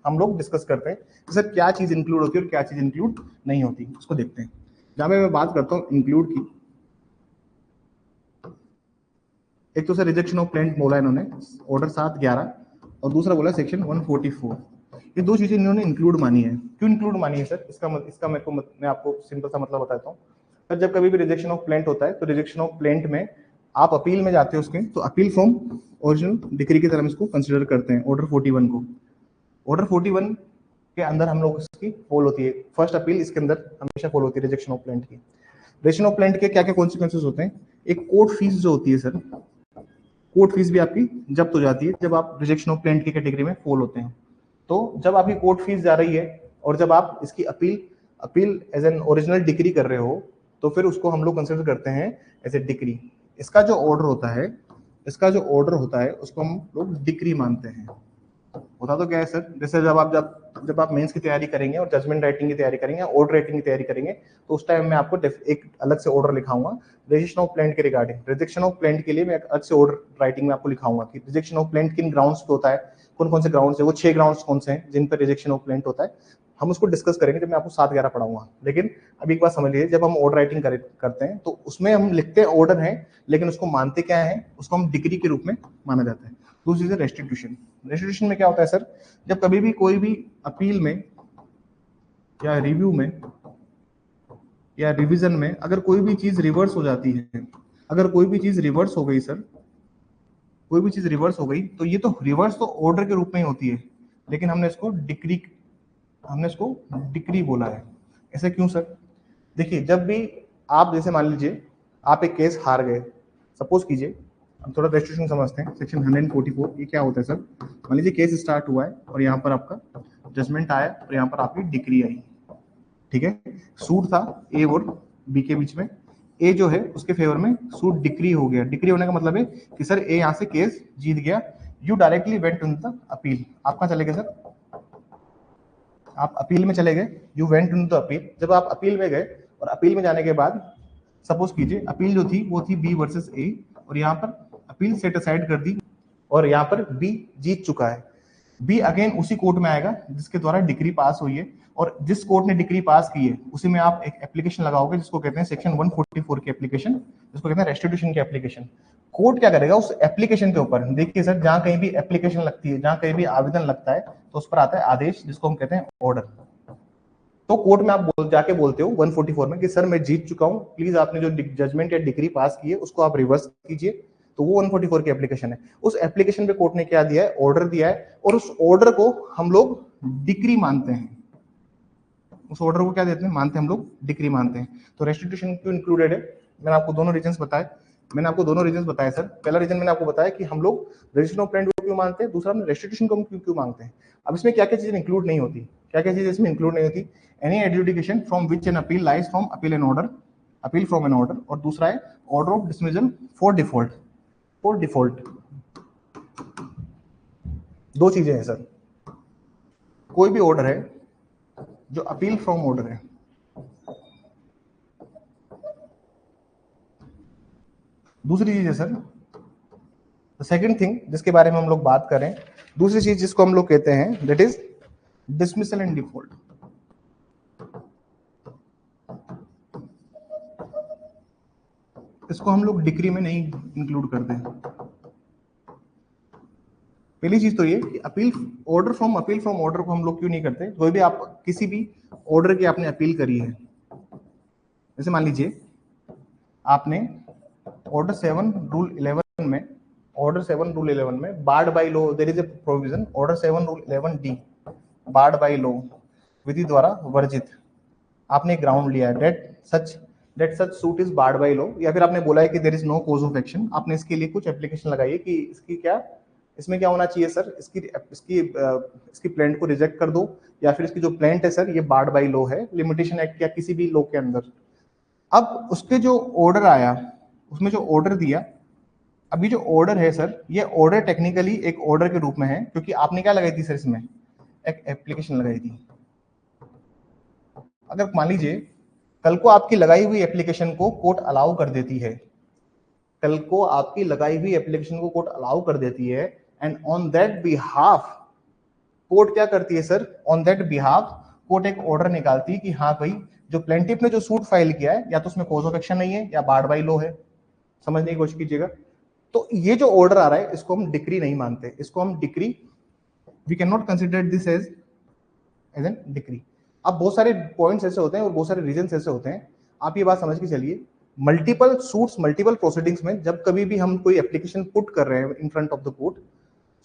हम लोग डिस्कस करते हैं कि सर क्या चीज इंक्लूड होती है और क्या चीज इंक्लूड नहीं होती, उसको देखते हैं। जहां मैं बात करता हूँ इंक्लूड की, एक तो सर रिजेक्शन ऑफ प्लांट बोला इन्होंने ऑर्डर 7/11, और दूसरा बोला सेक्शन 144। ये दो चीजें इन्होंने इंक्लूड मानी है। क्यों इंक्लूड मानी है सर? इसका मैं आपको सिंपल सा मतलब बताता हूँ। सर जब कभी भी रिजेक्शन ऑफ प्लांट होता है तो रिजेक्शन ऑफ प्लांट में आप अपील में जाते हो उसके, तो अपील फ्रॉम ओरिजिनल डिक्री की तरह इसको कंसिडर करते हैं ऑर्डर 41 को। ऑर्डर 41 के अंदर हम लोग इसकी फॉल होती है, फर्स्ट अपील इसके अंदर हमेशा फॉल होती है रिजेक्शन ऑफ प्लांट की। रिजेक्शन ऑफ प्लांट के क्या क्या कॉन्सिक्वेंसेज होते हैं? एक कोर्ट फीस जो होती है सर, कोर्ट फीस भी आपकी जब्त हो जाती है जब आप रिजेक्शन ऑफ प्लांट की कैटेगरी में फॉल होते हैं। तो जब आपकी कोर्ट फीस जा रही है और जब आप इसकी appeal as an original decree कर रहे हो, तो फिर उसको हम लोग कंसिडर करते हैं एज ए डिक्री। इसका जो ऑर्डर होता है उसको हम लोग डिक्री मानते हैं। होता तो क्या है सर, जैसे जब आप मेंस की तैयारी करेंगे और जजमेंट राइटिंग की तैयारी करेंगे, ऑर्डर राइटिंग की तैयारी करेंगे, तो उस टाइम मैं आपको एक अलग से ऑर्डर लिखाऊंगा रिजेक्शन ऑफ प्लेंट के रिगार्डिंग। रिजेक्शन ऑफ प्लेंट के लिए मैं अलग से ऑर्डर राइटिंग में आपको लिखाऊंगा कि रिजेक्शन ऑफ प्लेंट किन ग्राउंड्स पे होता है, कौन कौन से ग्राउंड्स है, वो 6 ग्राउंड्स कौन से हैं जिन पर रिजेक्शन ऑफ प्लेंट होता है। हम उसको डिस्कस करेंगे जब मैं आपको 7-11 पढ़ाऊंगा। लेकिन अभी एक बात समझ लीजिए, जब हम ऑर्डर राइटिंग करते हैं तो उसमें हम लिखते हैं ऑर्डर है, लेकिन उसको मानते क्या है, उसको हम डिग्री के रूप में माना जाता है। दूसरी चीज रेस्टिट्यूशन। रेस्टिट्यूशन में क्या होता है सर, जब कभी भी कोई भी अपील में या रिव्यू में या रिवीजन में अगर कोई भी चीज रिवर्स हो जाती है, अगर कोई भी चीज रिवर्स हो गई सर, कोई भी चीज रिवर्स हो गई, तो ये तो रिवर्स तो ऑर्डर के रूप में ही होती है, लेकिन हमने इसको डिक्री बोला है। ऐसे क्यों सर? देखिए, जब भी आप जैसे मान लीजिए आप एक केस हार गए, सपोज कीजिए, हम थोड़ा रेस्ट्रिक्शन समझते हैं, सेक्शन 144 ये क्या होता है सर। मान लीजिए केस स्टार्ट हुआ है और यहाँ पर आपका जजमेंट आया और यहाँ पर आपकी डिक्री आई, ठीक है। सूट था ए और बी के बीच में, ए जो है उसके फेवर में सूट डिक्री हो गया। डिक्री होने का मतलब है कि सर ए यहाँ से केस जीत गया। You directly went in the appeal. आप कहाँ चले गए सर? आप अपील में चले गए, you went in the appeal. जब आप अपील में गए और अपील में जाने के बाद सपोज कीजिए अपील जो थी वो थी बी वर्सेस ए, और यहाँ पर अपील सेट असाइड कर दी और यहाँ पर बी जीत चुका है। बी अगेन उसी कोर्ट में आएगा जिसके द्वारा डिक्री पास हुई है, और जिस कोर्ट ने डिक्री पास की है उसी में आप एक एप्लीकेशन लगाओगे जिसको कहते हैं सेक्शन 144 की एप्लीकेशन, जिसको कहते हैं रेस्टिट्यूशन की एप्लीकेशन। कोर्ट क्या करेगा उस एप्लीकेशन के ऊपर, देखिए सर, जहां कहीं भी एप्लीकेशन लगती है, जहां कहीं भी आवेदन लगता है, तो उस पर आता है आदेश जिसको हम कहते हैं ऑर्डर। तो कोर्ट में आप जाके बोलते हो 144 में कि सर मैं जीत चुका हूं, प्लीज आपने जो जजमेंट या डिग्री पास की है उसको आप रिवर्स कीजिए। तो वो 144 की एप्लीकेशन है। उस एप्लीकेशन पे कोर्ट ने क्या दिया है, ऑर्डर दिया है, और उस ऑर्डर को हम लोग डिक्री मानते हैं। उस ऑर्डर को क्या देते हैं, मानते हैं हम लोग, डिक्री मानते हैं। तो रेस्टिट्यूशन क्यों इंक्लूडेड है? मैंने आपको दोनों रीजंस बताए सर। पहला रीजन मैंने आपको बताया कि हम लोग रजिस्ट्रेशन ऑफ प्लेंट को क्यों मानते हैं, दूसरा हमने रेस्टिट्यूशन को क्यों मांगते हैं। अब इसमें क्या क्या चीजें इंक्लूड नहीं होती, क्या क्या चीजें इसमें इंक्लूड नहीं होती। Any adjudication from which an appeal lies from appeal an order, appeal from an order, और दूसरा है order of dismissal for default. दो चीजें हैं सर, कोई भी ऑर्डर है जो अपील फ्रॉम ऑर्डर है, दूसरी चीज है सर सेकंड थिंग जिसके बारे में हम लोग बात करें, दूसरी चीज जिसको हम लोग कहते हैं that is dismissal and default. इसको हम लोग डिक्री में नहीं इंक्लूड करते हैं। पहली चीज तो ये कि अपील फ्रॉम ऑर्डर को हम लोग क्यों नहीं करते। कोई भी आप किसी भी ऑर्डर की आपने अपील करी है, जैसे मान लीजिए आपने ऑर्डर 7 रूल 11 में barred by law there is a provision, order 7 rule 11 D, barred by law, विधि द्वारा वर्जित, आपने ग्राउंड लिया है that such suit is barred by law, या फिर आपने बोला है कि there is no cause of action, आपने इसके लिए कुछ एप्लीकेशन लगाई है कि इसमें क्या होना चाहिए सर, इसकी प्लेंट को रिजेक्ट कर दो, या फिर इसकी जो प्लेंट है सर ये बार्ड बाय लॉ है, लिमिटेशन एक्ट या किसी भी लॉ के अंदर। अब उसके जो ऑर्डर आया, उसमें जो ऑर्डर दिया, अभी जो ऑर्डर है सर ये ऑर्डर टेक्निकली एक ऑर्डर के रूप में है, क्योंकि आपने क्या लगाई थी सर, इसमें एक एप्लीकेशन लगाई थी। अगर मान लीजिए कल को आपकी लगाई हुई एप्लीकेशन को कोर्ट अलाउ कर देती है, कल को आपकी लगाई हुई एप्लीकेशन को कोर्ट अलाउ कर देती है, and on that behalf court क्या करती है sir, on that behalf court एक ऑर्डर निकालती है कि हाँ भाई जो प्लेंटिफ ने जो सूट फाइल किया है या तो उसमें कॉज ऑफ एक्शन नहीं है या बार्ड बाय लॉ है। समझने की कोशिश कीजिएगा। तो ये जो ऑर्डर आ रहा है इसको हम डिक्री नहीं मानते, इसको हम decree, we can not consider this as an decree. अब बहुत सारे पॉइंट्स ऐसे होते हैं और बहुत सारे रीजंस ऐसे होते हैं, आप ये बात समझ के चलिए। मल्टीपल सूट्स, मल्टीपल प्रोसीडिंग्स में जब कभी भी हम कोई एप्लीकेशन पुट कर रहे हैं in front of the court,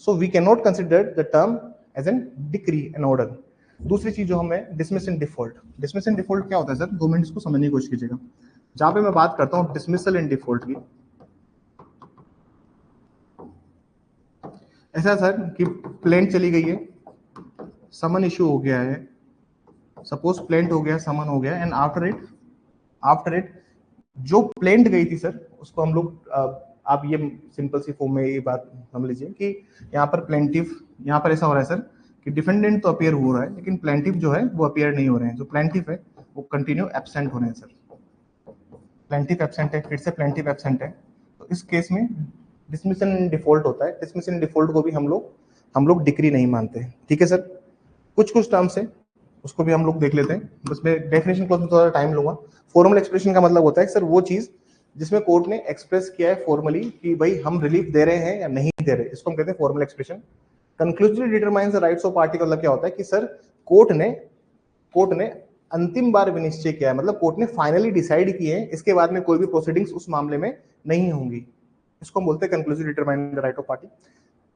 so we can not consider the term as an decree, an order. दूसरी चीज जो हमें dismiss and default, dismiss and default क्या होता है सर, 2 मिनट इसको समझने की कोशिश कीजिएगा। जहां पे मैं बात करता हूं डिसमिसल एंड डिफॉल्ट की, ऐसा सर कि प्लेंट चली गई है, समन इशू हो गया है, सपोज प्लेंट हो गया, समन हो गया, एंड आफ्टर इट जो प्लेंट गई थी सर उसको हम लोग आप ये सिंपल सी फॉर्म में ये बात समझ लीजिए कि यहाँ पर प्लेंटिफ, यहाँ पर ऐसा हो रहा है सर कि डिफेंडेंट तो अपीयर हो रहा है लेकिन प्लेंटिफ जो है वो अपीयर नहीं हो रहे हैं, जो प्लेंटिफ है वो कंटिन्यू एब्सेंट हो रहे हैं सर। प्लेंटिफ एब्सेंट है, फिर से प्लेंटिफ एब्सेंट है, तो इस केस में डिसमिसल इन डिफॉल्ट होता है। डिसमिसल इन डिफॉल्ट को भी हम लोग डिक्री नहीं मानते, ठीक है सर। कुछ टर्म्स है उसको भी हम लोग देख लेते हैं, बस मैं डेफिनेशन क्लॉज में थोड़ा टाइम लूंगा। फॉर्मल एक्सप्रेशन का मतलब होता है सर वो चीज जिसमें कोर्ट ने एक्सप्रेस किया है फॉर्मली कि भाई हम रिलीफ दे रहे हैं या नहीं दे रहे, इसको हम कहते हैं formal expression. Conclusively determines the rights of party का मतलब क्या होता है कि सर कोर्ट ने अंतिम बार विनिश्चय किया है, मतलब कोर्ट ने फाइनली डिसाइड किए हैं, इसके बाद में कोई भी प्रोसीडिंग्स उस मामले में नहीं होंगी, इसको हम बोलते हैं conclusive determine the right of party.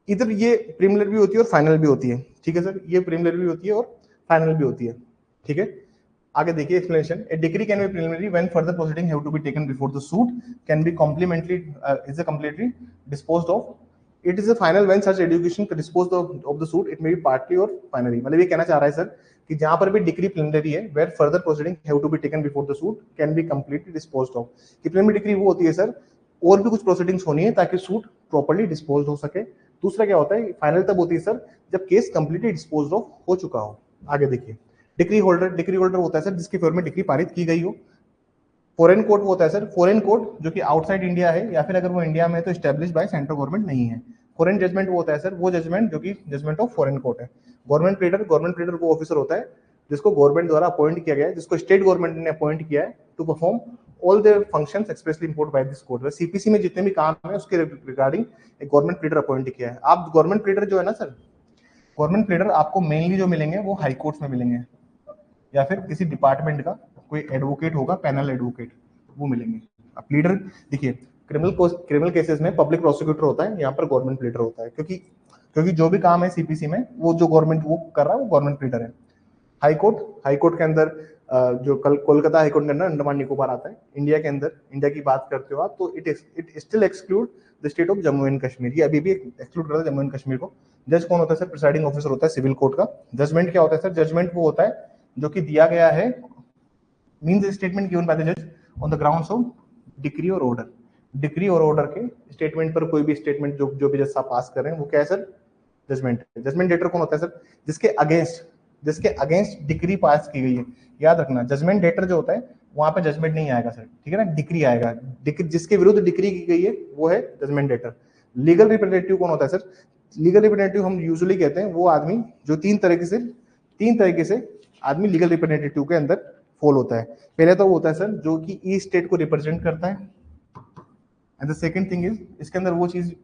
इधर ये प्रीलिमिनरी भी होती है और फाइनल भी होती है, ठीक है सर, ये प्रीलिमिनरी भी होती है और फाइनल भी होती है, ठीक है। आगे देखिए explanation, a decree can be preliminary when further proceeding have to be taken before the suit can be complimentary is a completely disposed of, it is a final when such education disposed of the suit it may be partly or finally. मतलब ये कहना चाह रहा है sir कि जहां पर भी डिक्री प्रीलिमिनरी है where further proceeding have to be taken before the suit can be completely disposed of, कि प्रीलिमिनरी डिक्री वो होती है सर और भी कुछ प्रोसीडिंग्स होनी है ताकि सूट प्रॉपर्ली डिस्पोज्ड हो सके। दूसरा क्या होता है, फाइनल तब होती है सर जब केस कंप्लीटली डिस्पोज्ड ऑफ हो चुका हो। आगे देखिए डिक्री होल्डर होता है सर जिसके फेवर में डिक्री पारित की गई हो। फॉरेन कोर्ट वो होता है सर, फॉरेन कोर्ट जो कि आउटसाइड इंडिया है या फिर अगर वो इंडिया में है तो एस्टैब्लिश बाय सेंट्रल गवर्नमेंट नहीं है। फॉरेन जजमेंट वो होता है सर वो जजमेंट जो कि जजमेंट ऑफ फॉरेन कोर्ट है। गवर्नमेंट प्लीडर वो ऑफिसर होता है जिसको गवर्नमेंट द्वारा अपॉइंट किया गया है, जिसको स्टेट गवर्नमेंट ने अपॉइंट किया है to perform all the functions expressly import by this court. CPC में जितने भी काम है उसके रिगार्डिंग एक गवर्नमेंट प्लीडर अपॉइंट किया है। आप गवर्नमेंट प्लीडर जो है ना सर, गवर्नमेंट प्लीडर आपको मेनली जो मिलेंगे वो हाई कोर्ट्स में मिलेंगे या फिर किसी डिपार्टमेंट का कोई एडवोकेट होगा, पैनल एडवोकेट, वो मिलेंगे। अब लीडर देखिए क्रिमिनल केसेस में पब्लिक प्रोसिक्यूटर होता है, यहाँ पर गवर्नमेंट लीडर होता है, क्योंकि जो भी काम है सीपीसी में वो जो गवर्नमेंट वो कर रहा है वो गवर्नमेंट लीडर है। हाई कोर्ट के अंदर जो कोलकाता हाई कोर्ट के अंदर अंडमान निकोबार आता है, इंडिया के अंदर, इंडिया की बात करते हो आप तो it still exclude the state of Jammu and Kashmir, ये अभी भी एक्सक्लूड करता है जम्मू एंड कश्मीर को। जज कौन होता है सर, प्रिसाइडिंग ऑफिसर होता है सिविल कोर्ट का। जजमेंट क्या होता है सर, जजमेंट वो होता है जो कि दिया गया है, means statement given by the जज on the grounds of decree और ऑर्डर। डिक्री और ऑर्डर के स्टेटमेंट पर कोई भी स्टेटमेंट जो भी जज साहब पास कर रहे हैं वो क्या है सर, जजमेंट है। जजमेंट डेटर कौन होता है सर, जिसके अगेंस्ट डिक्री पास की गई है। याद रखना जजमेंट डेटर जो होता है वहां पे जजमेंट नहीं आएगा सर, ठीक है ना, डिक्री आएगा। जिसके विरुद्ध डिक्री की गई है वो है जजमेंट डेटर। लीगल रिप्रेजेंटेटिव कौन होता है सर, लीगल रिप्रेजेंटेटिव हम यूजुअली कहते हैं वो आदमी जो तीन तरीके से आदमी लीगल रिप्रेजेंटेटिव के अंदर फॉल होता है। पहले तो वो होता है सर जो कि ई स्टेट को रिप्रेजेंट करता है, and the second thing is इसके अंदर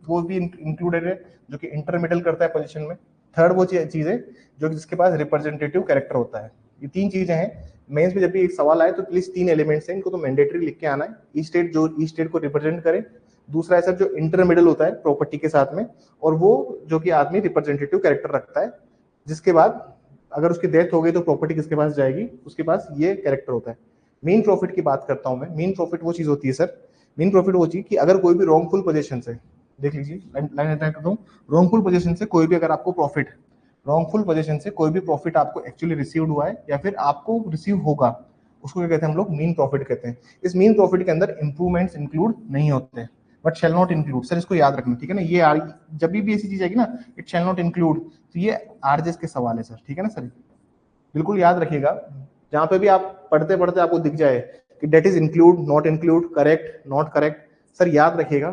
वो भी इंक्लूडेड है जो कि इंटरमीडिएट करता है पोजीशन में। थर्ड वो चीज है जो जिसके पास रिप्रेजेंटेटिव कैरेक्टर होता है। ये तीन चीजें हैं मेंस में, जब भी एक सवाल आए तो प्लीज तीन एलिमेंट्स हैं, इनको तो मैंडेटरी लिख के आना है। ई स्टेट को रिप्रेजेंट करे, दूसरा है सर जो इंटरमीडिएट होता है प्रॉपर्टी के साथ में, और वो जो कि आदमी रिप्रेजेंटेटिव कैरेक्टर रखता है, जिसके बाद अगर उसकी डेथ हो गई तो प्रॉपर्टी किसके पास जाएगी, उसके पास ये कैरेक्टर होता है। मेन प्रॉफिट की बात करता हूं मैं। मेन प्रॉफिट वो चीज होती है सर, मेन प्रॉफिट वो चीज कि अगर कोई भी रॉन्गफुल पोजीशन से, देख लीजिए लाइन करता हूं, रॉन्गफुल पोजीशन से कोई भी अगर आपको प्रॉफिट, रॉन्गफुल पोजीशन से कोई भी प्रॉफिट आपको एक्चुअली रिसीव्ड हुआ है या फिर आपको रिसीव होगा, उसको क्या कहते हैं हम लोग, मीन प्रॉफिट कहते हैं। इस मीन प्रॉफिट के अंदर इंप्रूवमेंट्स इंक्लूड नहीं होते, but shall not include, sir इसको याद रखना, ठीक है ना। ये जब भी ऐसी चीज आएगी ना, इट शैल नॉट इंक्लूड, तो ये आरजेस के सवाल है सर, ठीक है ना सर, बिल्कुल याद रखिएगा। जहां पे भी आप पढ़ते पढ़ते आपको दिख जाए कि date is include, not include, correct, not correct, sir याद रखिएगा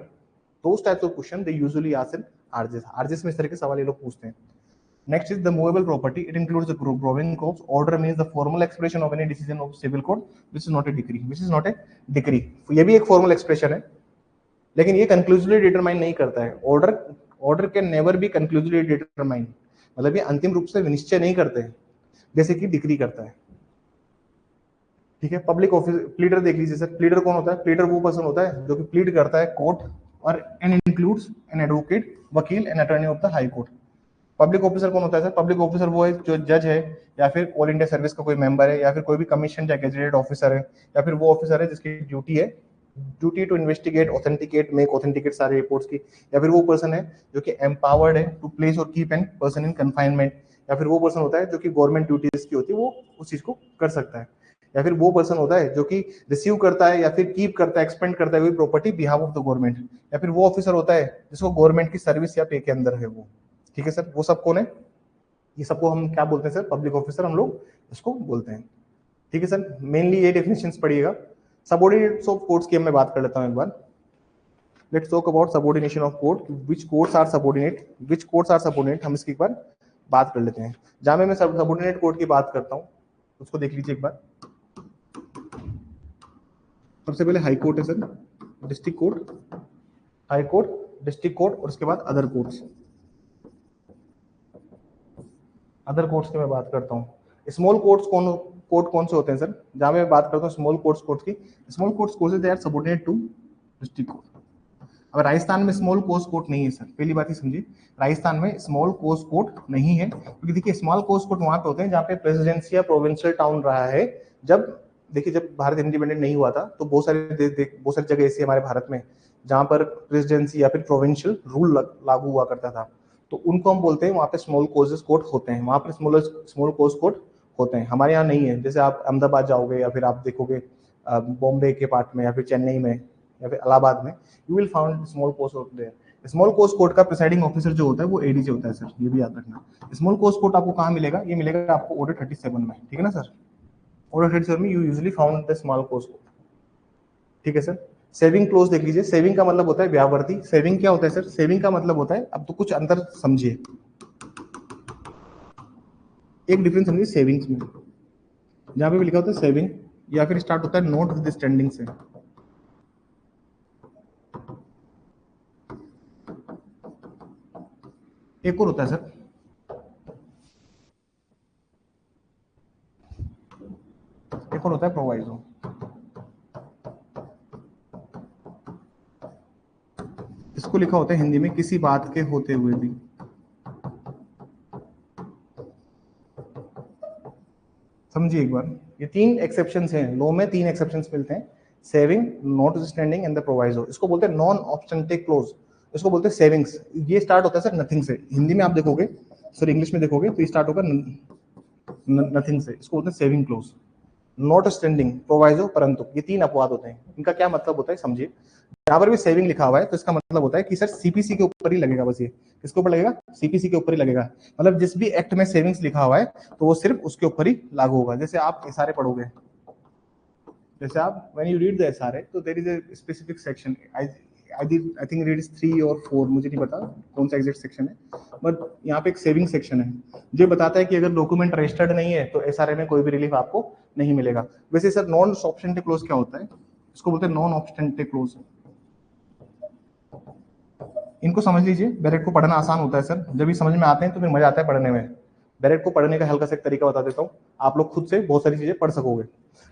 those types of question they usually ask in RJS. RJS में इस तरह के सवाल ये लोग पूछते हैं। Next is the movable property. It includes the borrowing corpus. Order means the formal expression of any decision of civil court, which is not a decree. Which is not a decree. ये भी एक formal expression है, लेकिन ये conclusively determine नहीं करता है। Order can never be conclusively determined. मतलब ये अंतिम रूप से विनिश्चय नहीं करते हैं, जैसे कि डिक्री करता है, ठीक है। पब्लिक ऑफिस प्लीडर देख लीजिए सर, प्लीडर कौन होता है, प्लीडर वो पर्सन होता है जो कि प्लीड करता है कोर्ट, और एंड इंक्लूड्स एन एडवोकेट, वकील and attorney of the high court. Public officer कौन होता है सर, पब्लिक ऑफिसर वो है जो जज है या फिर ऑल इंडिया सर्विस का कोई मेंबर है या फिर कोई भी कमीशन या गेजेटेड ऑफिसर है, या फिर वो ऑफिसर है जिसकी duty to investigate, authenticate, make authenticate सारे रिपोर्ट्स की, या फिर वो पर्सन है जो कि एम्पावर्ड है टू प्लेस और keep an person in confinement, या फिर वो पर्सन होता है जो कि गवर्नमेंट ड्यूटीज की होती है वो उस चीज को कर सकता है। या फिर वो पर्सन होता है जो कि रिसीव करता है या फिर कीप करता है, एक्सपेंड करता है कोई property behalf of the government, या फिर वो ऑफिसर होता है जिसको गवर्नमेंट की सर्विस या पे के अंदर है वो। ठीक है सर, वो सब कौन है? ये सबको हम क्या बोलते हैं सर? पब्लिक ऑफिसर हम लोग इसको बोलते हैं। ठीक है सर, मेनली ये डेफिनेशंस पढ़िएगा। सबऑर्डिनेट्स ऑफ कोर्ट्स की मैं बात कर लेता हूं एक बार। Let's talk about subordination of court, which courts are subordinate, which courts are subordinate, हम इसकी एक बार बात कर लेते हैं। जहां मैं सबऑर्डिनेट कोर्ट की बात करता हूं उसको देख लीजिए एक बार। सबसे पहले हाई कोर्ट है sir, district court, high court, district court, और उसके बाद अदर कोर्ट्स। अदर कोर्ट्स की मैं बात करता हूँ। स्मॉल कोर्ट्स कोर्ट कौन से होते हैं सर? जहां मैं बात करता हूँ स्मॉल कोर्ट्स कोर्ट की, small courts causes they are subordinate to district court. अब राजस्थान में स्मॉल कोर्ट कोर्ट नहीं है सर, पहली बात ही समझिए, राजस्थान में स्मॉल कोर्ट कोर्ट नहीं है, क्योंकि देखिए स्मॉल कोर्ट कोर्ट वहां पे होते हैं जहाँ पे प्रेसिडेंसी या प्रोविंशियल टाउन रहा है। जब देखिए जब भारत इंडिपेंडेंट नहीं हुआ था तो बहुत सारी जगह ऐसी हमारे भारत में जहां पर प्रेसिडेंसी या फिर प्रोविंशियल रूल लागू हुआ करता था, तो उनको हम बोलते हैं वहाँ पे स्मॉल कोर्सेज कोर्ट होते हैं, वहाँ पे स्मॉल कोर्स कोर्ट होते हैं। हमारे यहाँ नहीं है। जैसे आप अहमदाबाद जाओगे या फिर आप देखोगे बॉम्बे के पार्ट में या फिर चेन्नई में या फिर इलाहाबाद में, you will found small causes court there. Small causes court का प्रिसाइडिंग ऑफिसर जो होता है वो एडीजे होता है सर, ये भी याद रखना। स्मॉल कोर्स कोर्ट आपको कहाँ मिलेगा? ये मिलेगा आपको ऑर्डर 37 में, ठीक है ना सर? ऑर्डर 37 में you usually found the small causes court. ठीक है सर। सेविंग क्लोज देख लीजिए, सेविंग का मतलब होता है व्यावर्ती। सेविंग क्या होता है सर? सेविंग का मतलब होता है, अब तो कुछ अंतर समझिए, एक डिफरेंस समझिए सेविंग्स में। जहां पे भी लिखा होता है सेविंग या फिर स्टार्ट होता है नोट विद स्टैंडिंग से, एक और होता है सर, एक और होता है प्रोवाइजो। इसको लिखा होता है हिंदी में किसी बात के होते हुए भी। समझिए एक बार, ये तीन एक्सेप्शंस हैं लॉ में, तीन एक्सेप्शंस मिलते हैं, saving, not standing and the proviso. इसको बोलते हैं नॉन ऑब्स्टेंटिव क्लोज, इसको बोलते हैं सेविंग्स। ये स्टार्ट होता है सर नथिंग से। हिंदी में आप देखोगे सर, इंग्लिश में देखोगे तो स्टार्ट होगा नथिंग से, इसको बोलते हैं saving close. Not standing, proviso, परंतु, ये तीन अपवाद होते हैं। इनका क्या मतलब होता है समझिए। यहाँ पर भी सेविंग लिखा हुआ है तो इसका मतलब होता है कि सर सीपीसी के ऊपर ही लगेगा, बस ये किसके ऊपर लगेगा? सीपीसी के ऊपर ही लगेगा। मतलब जिस भी एक्ट में सेविंग्स लिखा हुआ है तो वो सिर्फ उसके ऊपर ही लागू होगा। जैसे आप एसआरए पढ़ोगे, जैसे आप when you read the SRA तो there is a specific section, I think read 3 और 4, मुझे नहीं पता कौन सा एग्जैक्ट सेक्शन है, बट यहाँ पे एक सेविंग सेक्शन है जो बताता है कि अगर डॉक्यूमेंट रजिस्टर्ड नहीं है तो एसआरए में कोई भी रिलीफ आपको नहीं मिलेगा। वैसे सर नॉन ऑब्स्टेंटिव क्लोज क्या होता है? इसको बोलते हैं नॉन ऑब्स्टेंटिव क्लोज। इनको समझ लीजिए, बैरेट को पढ़ना आसान होता है सर, जब ये समझ में आते हैं तो फिर मजा आता है पढ़ने में। बैरेट को पढ़ने का हल्का सा एक तरीका बता देता हूँ, आप लोग खुद से बहुत सारी चीजें पढ़ सकोगे।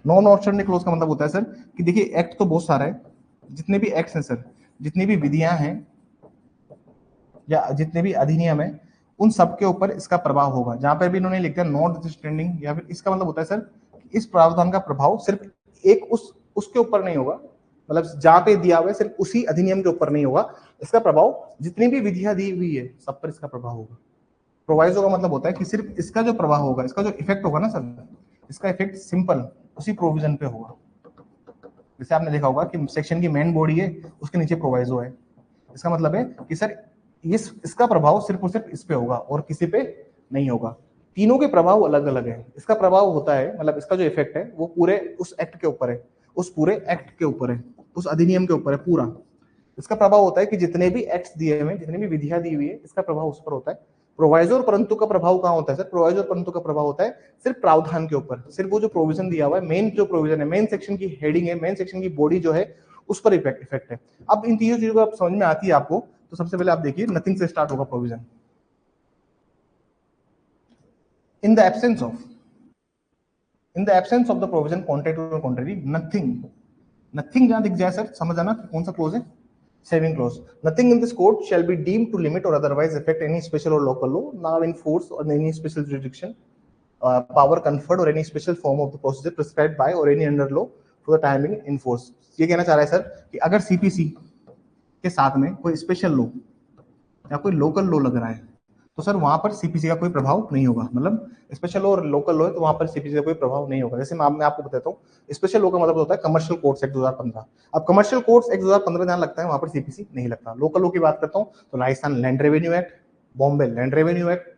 नॉन ऑब्स्टेंटिव क्लोज का मतलब होता है सर कि देखिए एक्ट तो बहुत सारा है, जितने भी एक्ट्स हैं सर, जितनी भी विधियां हैं या जितने भी अधिनियम है, उन सबके ऊपर इसका प्रभाव होगा। जहां पर भी इन्होंने लिख दिया नॉट स्टैंडिंग या फिर, इसका मतलब होता है सर इस प्रावधान का प्रभाव सिर्फ एक उसके ऊपर नहीं होगा, मतलब जहां पे दिया हुआ है सिर्फ उसी अधिनियम के ऊपर नहीं होगा, इसका प्रभाव जितनी भी विधियां दी हुई है सब पर इसका प्रभाव होगा। प्रोवाइजो का मतलब होता है कि सिर्फ इसका जो प्रभाव होगा, इसका जो इफेक्ट होगा ना सर, इसका इफेक्ट सिंपल उसी प्रोविजन पे होगा। जैसे आपने देखा होगा कि सेक्शन की मेन बॉडी है, उसके नीचे प्रोवाइजो है, इसका मतलब है कि सर इसका प्रभाव सिर्फ और सिर्फ इस पे होगा और किसी पे नहीं होगा। तीनों के प्रभाव अलग अलग है। इसका प्रभाव होता है, मतलब इसका जो इफेक्ट है वो पूरे उस एक्ट के ऊपर है, उस पूरे एक्ट के ऊपर है, उस अधिनियम के ऊपर है पूरा। इसका प्रभाव होता है कि जितने भी एक्ट्स दिए हुए, जितनी भी विधियां दी हुई है, इसका प्रभाव उस पर होता है। प्रोवाइजो और परंतु का प्रभाव कहाँ होता है सर? प्रोवाइजो और परंतु का प्रभाव होता है सिर्फ प्रावधान के ऊपर, सिर्फ वो जो प्रोविजन दिया हुआ है, मेन जो प्रोविजन है, मेन सेक्शन की हेडिंग है, मेन सेक्शन की बॉडी जो है, उस पर इफेक्ट है। अब इन तीनों चीजों को आप समझ में आती है आपको, तो सबसे पहले आप देखिए नथिंग से स्टार्ट होगा provision. In the absence of, in the absence of the provision contrary or contrary, nothing, nothing जहां दिख जाए सर समझ आना कि कौन सा क्लोज है? Saving close. Nothing in this code shall be deemed to limit or otherwise affect any special or local law now in force or any special jurisdiction, power conferred or any special form of the procedure prescribed by or any under law for the time being in force। ये कहना चाह रहा है sir कि अगर CPC के साथ में कोई स्पेशल लॉ या कोई लोकल लॉ लग रहा है तो सर वहां पर सीपीसी का कोई प्रभाव नहीं होगा, मतलब स्पेशल और लोकल लॉ है तो वहां पर सीपीसी का कोई प्रभाव नहीं होगा। जैसे मैं आपको बताता हूँ, स्पेशल लॉ का मतलब होता है कमर्शियल कोड्स एक्ट 2015। अब कमर्शियल कोड्स एक्ट 2015 जहां लगता है वहां पर सीपीसी नहीं लगता। लोकल लॉ की बात करता हूँ तो Rajasthan land revenue act, Bombay land revenue act,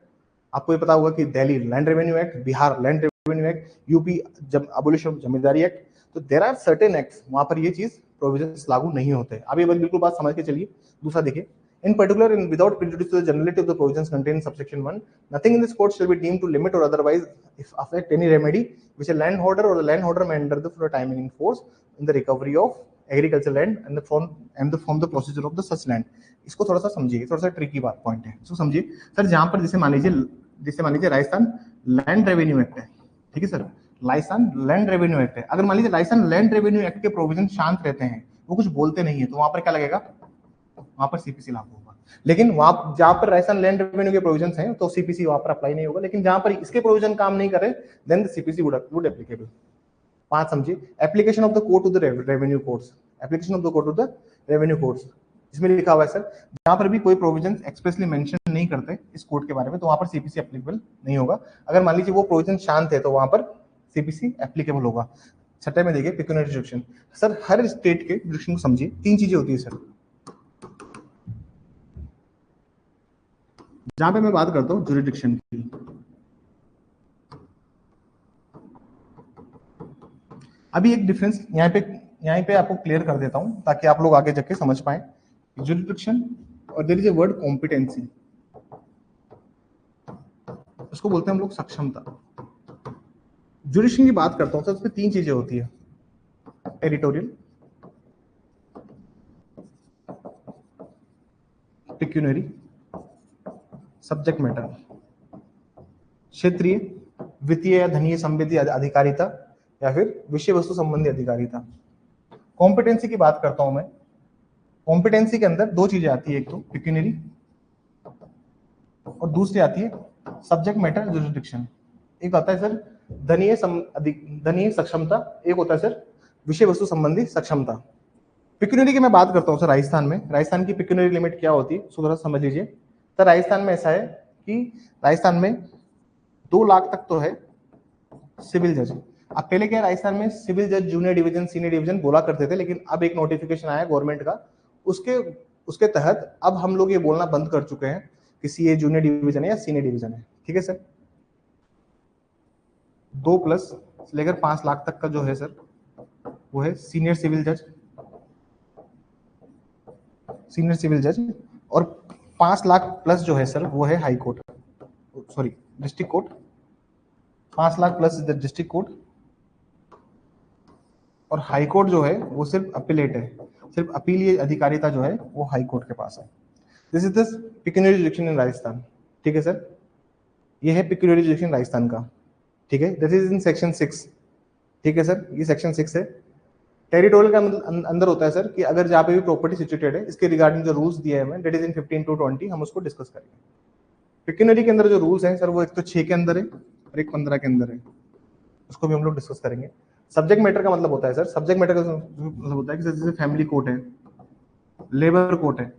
आपको ये पता होगा कि Delhi land revenue act, Bihar land revenue act, UP जब अबोलिशन ऑफ जमींदारी एक्ट। तो देयर आर सर्टेन एक्ट्स वहां पर ये चीज प्रोविजंस लागू नहीं होते। अब ये बिल्कुल बात समझ के चलिए। दूसरा देखिए, in particular and without prejudice to the generality of the provisions contained in subsection 1, nothing in this code shall be deemed to limit or otherwise if affect any remedy which a landholder or the landholder may under the for a time in force in the recovery of agricultural land and from the procedure of the such land। इसको थोड़ा सा समझिए, थोड़ा सा tricky बात point है, इसको समझिए सर। जहां पर जैसे मान लीजिए राजस्थान लैंड रेवेन्यू एक्ट है, ठीक है sir, Rajasthan land revenue act है। अगर मान लीजिए राजस्थान लैंड रेवेन्यू एक्ट के प्रोविजन शांत रहते हैं, वो कुछ बोलते नहीं है, तो वहां पर क्या लगेगा, वहां पर सीपीसी लागू होगा। लेकिन वहां जहां पर राजस्थान लैंड रेवेन्यू के प्रोविजंस हैं तो सीपीसी वहां पर अप्लाई नहीं होगा, लेकिन जहां पर इसके प्रोविजन काम नहीं करे then the CPC would applicable. पांच समझिए, application of the code to the revenue codes, application of the code to the revenue codes. इसमें लिखा हुआ है सर, जहां पर भी कोई प्रोविजन एक्सप्रेसली मेंशन नहीं करते इस कोड के बारे में तो वहां पर सीपीसी एप्लीकेबल नहीं होगा। अगर मान लीजिए वो प्रोविजन शांत है तो वहां पर सीपीसी एप्लीकेबल होगा। छठे में देखिए पिक्यूनियरी जुरिडिक्शन। सर हर स्टेट के जुरिडिक्शन को समझिए, तीन चीजें होती है सर। जहां पे मैं बात करता हूं जुरिडिक्शन की, अभी एक डिफरेंस यहाँ पे आपको क्लियर कर देता हूं ताकि आप लोग आगे जाके समझ पाए। जुरिडिक्शन और there is a word competency, उसको बोलते हैं हम लोग सक्षमता। जुरिडिक्शन की बात करता हूं सर, उसमें तीन चीजें होती है, टेरिटोरियल, पिक्यूनरी, सब्जेक्ट मैटर, क्षेत्रीय, वित्तीय या धनीय संबंधी अधिकारिता या फिर विषय वस्तु संबंधी अधिकारिता। कॉम्पिटेंसी की बात करता हूं मैं, कॉम्पिटेंसी के अंदर दो चीजें आती है, एक तो पिक्यूनरी और दूसरी आती है सब्जेक्ट मैटर जुरिडिक्शन। एक आता है सर धनीय सक्षमता, एक होता है सर विषय वस्तु संबंधी सक्षमता। पिक्यूनरी की मैं बात करता हूं सर, राजस्थान में राजस्थान की पिक्यूनरी लिमिट क्या होती है, थोड़ा समझ लीजिए। तो राजस्थान में ऐसा है कि राजस्थान में 2 लाख तक तो है सिविल जज। अब पहले क्या राजस्थान में सिविल जज जूनियर डिवीजन सीनियर डिवीजन बोला करते थे, लेकिन अब एक नोटिफिकेशन आया गवर्नमेंट का, उसके तहत अब हम लोग ये बोलना बंद कर चुके हैं कि सीए जूनियर डिवीजन है या सीनियर डिवीजन है। ठीक है सर, 2+ लेकर 5 लाख तक का जो है सर वो है सीनियर सिविल जज, और 5 लाख प्लस जो है सर वो है high court, sorry district court. 5 lakh plus district court, और हाई कोर्ट जो है वो सिर्फ अपीलेट है, सिर्फ अपीलीय अधिकारिता जो है वो हाई कोर्ट के पास है। This is the pecuniary jurisdiction in Rajasthan. ठीक है सर, ये है पिक्यूनरी जुरिडिक्शन राजस्थान का। ठीक है, दिस इज इन सेक्शन 6। ठीक है सर, ये सेक्शन 6 है। टेरिटोरियल का अंदर होता है सर कि अगर जहाँ पे भी प्रॉपर्टी सिचुएटेड है, इसके रिगार्डिंग जो रूल्स दिए हैं दैट इज इन 15 to 20, हम उसको डिस्कस करेंगे। पिक्यूनरी के अंदर जो रूल्स हैं सर वो एक तो 6 के अंदर है और एक 15 के अंदर है, उसको भी हम लोग डिस्कस करेंगे। सब्जेक्ट मैटर का मतलब होता है सर, सब्जेक्ट मैटर का मतलब होता है कि जैसे फैमिली कोर्ट है, लेबर कोर्ट है,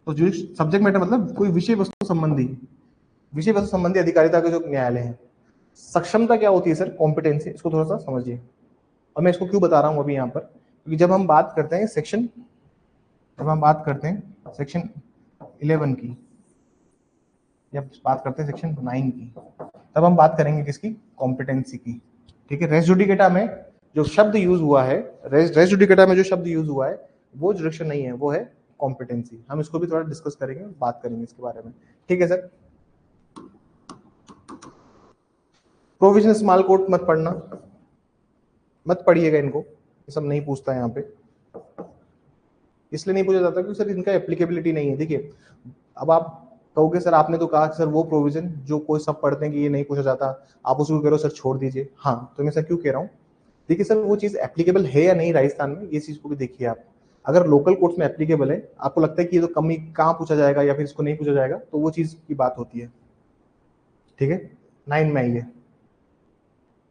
तो जो सब्जेक्ट मैटर मतलब कोई विषय वस्तु संबंधी अधिकारिता के जो न्यायालय है। सक्षमता क्या होती है सर, कॉम्पिटेंसी, इसको थोड़ा सा समझिए। और मैं इसको क्यों बता रहा हूं अभी यहाँ पर, क्योंकि जब हम बात करते हैं सेक्शन 11 की या बात करते हैं सेक्शन 9 की, तब हम बात करेंगे किसकी, कॉम्पिटेंसी की। ठीक है, रेस जुडिकेटा में जो शब्द यूज हुआ है, रेस जुडिकेटा में जो शब्द यूज हुआ है वो जुडिक्शन नहीं है, वो है कॉम्पिटेंसी। हम इसको भी थोड़ा डिस्कस करेंगे, बात करेंगे इसके बारे में। ठीक है सर, प्रोविजन स्मॉल कोर्ट मत पढ़ना, मत पढ़िएगा इनको, ये सब नहीं पूछता यहाँ पे। इसलिए नहीं पूछा जाता क्योंकि सर इनका एप्लीकेबिलिटी नहीं है। देखिए, अब आप कहोगे सर आपने तो कहा सर वो प्रोविजन जो कोई सब पढ़ते हैं कि ये नहीं पूछा जाता, आप उसको कह रहे हो सर छोड़ दीजिए। हाँ, तो मैं सर क्यों कह रहा हूँ, देखिए सर वो चीज एप्लीकेबल है या नहीं राजस्थान में, ये चीज को भी देखिए आप। अगर लोकल कोर्ट्स में एप्लीकेबल है, आपको लगता है कि ये तो कम ही कहाँ पूछा जाएगा या फिर इसको नहीं पूछा जाएगा, तो वो चीज की बात होती है। ठीक है, 9 में आइए,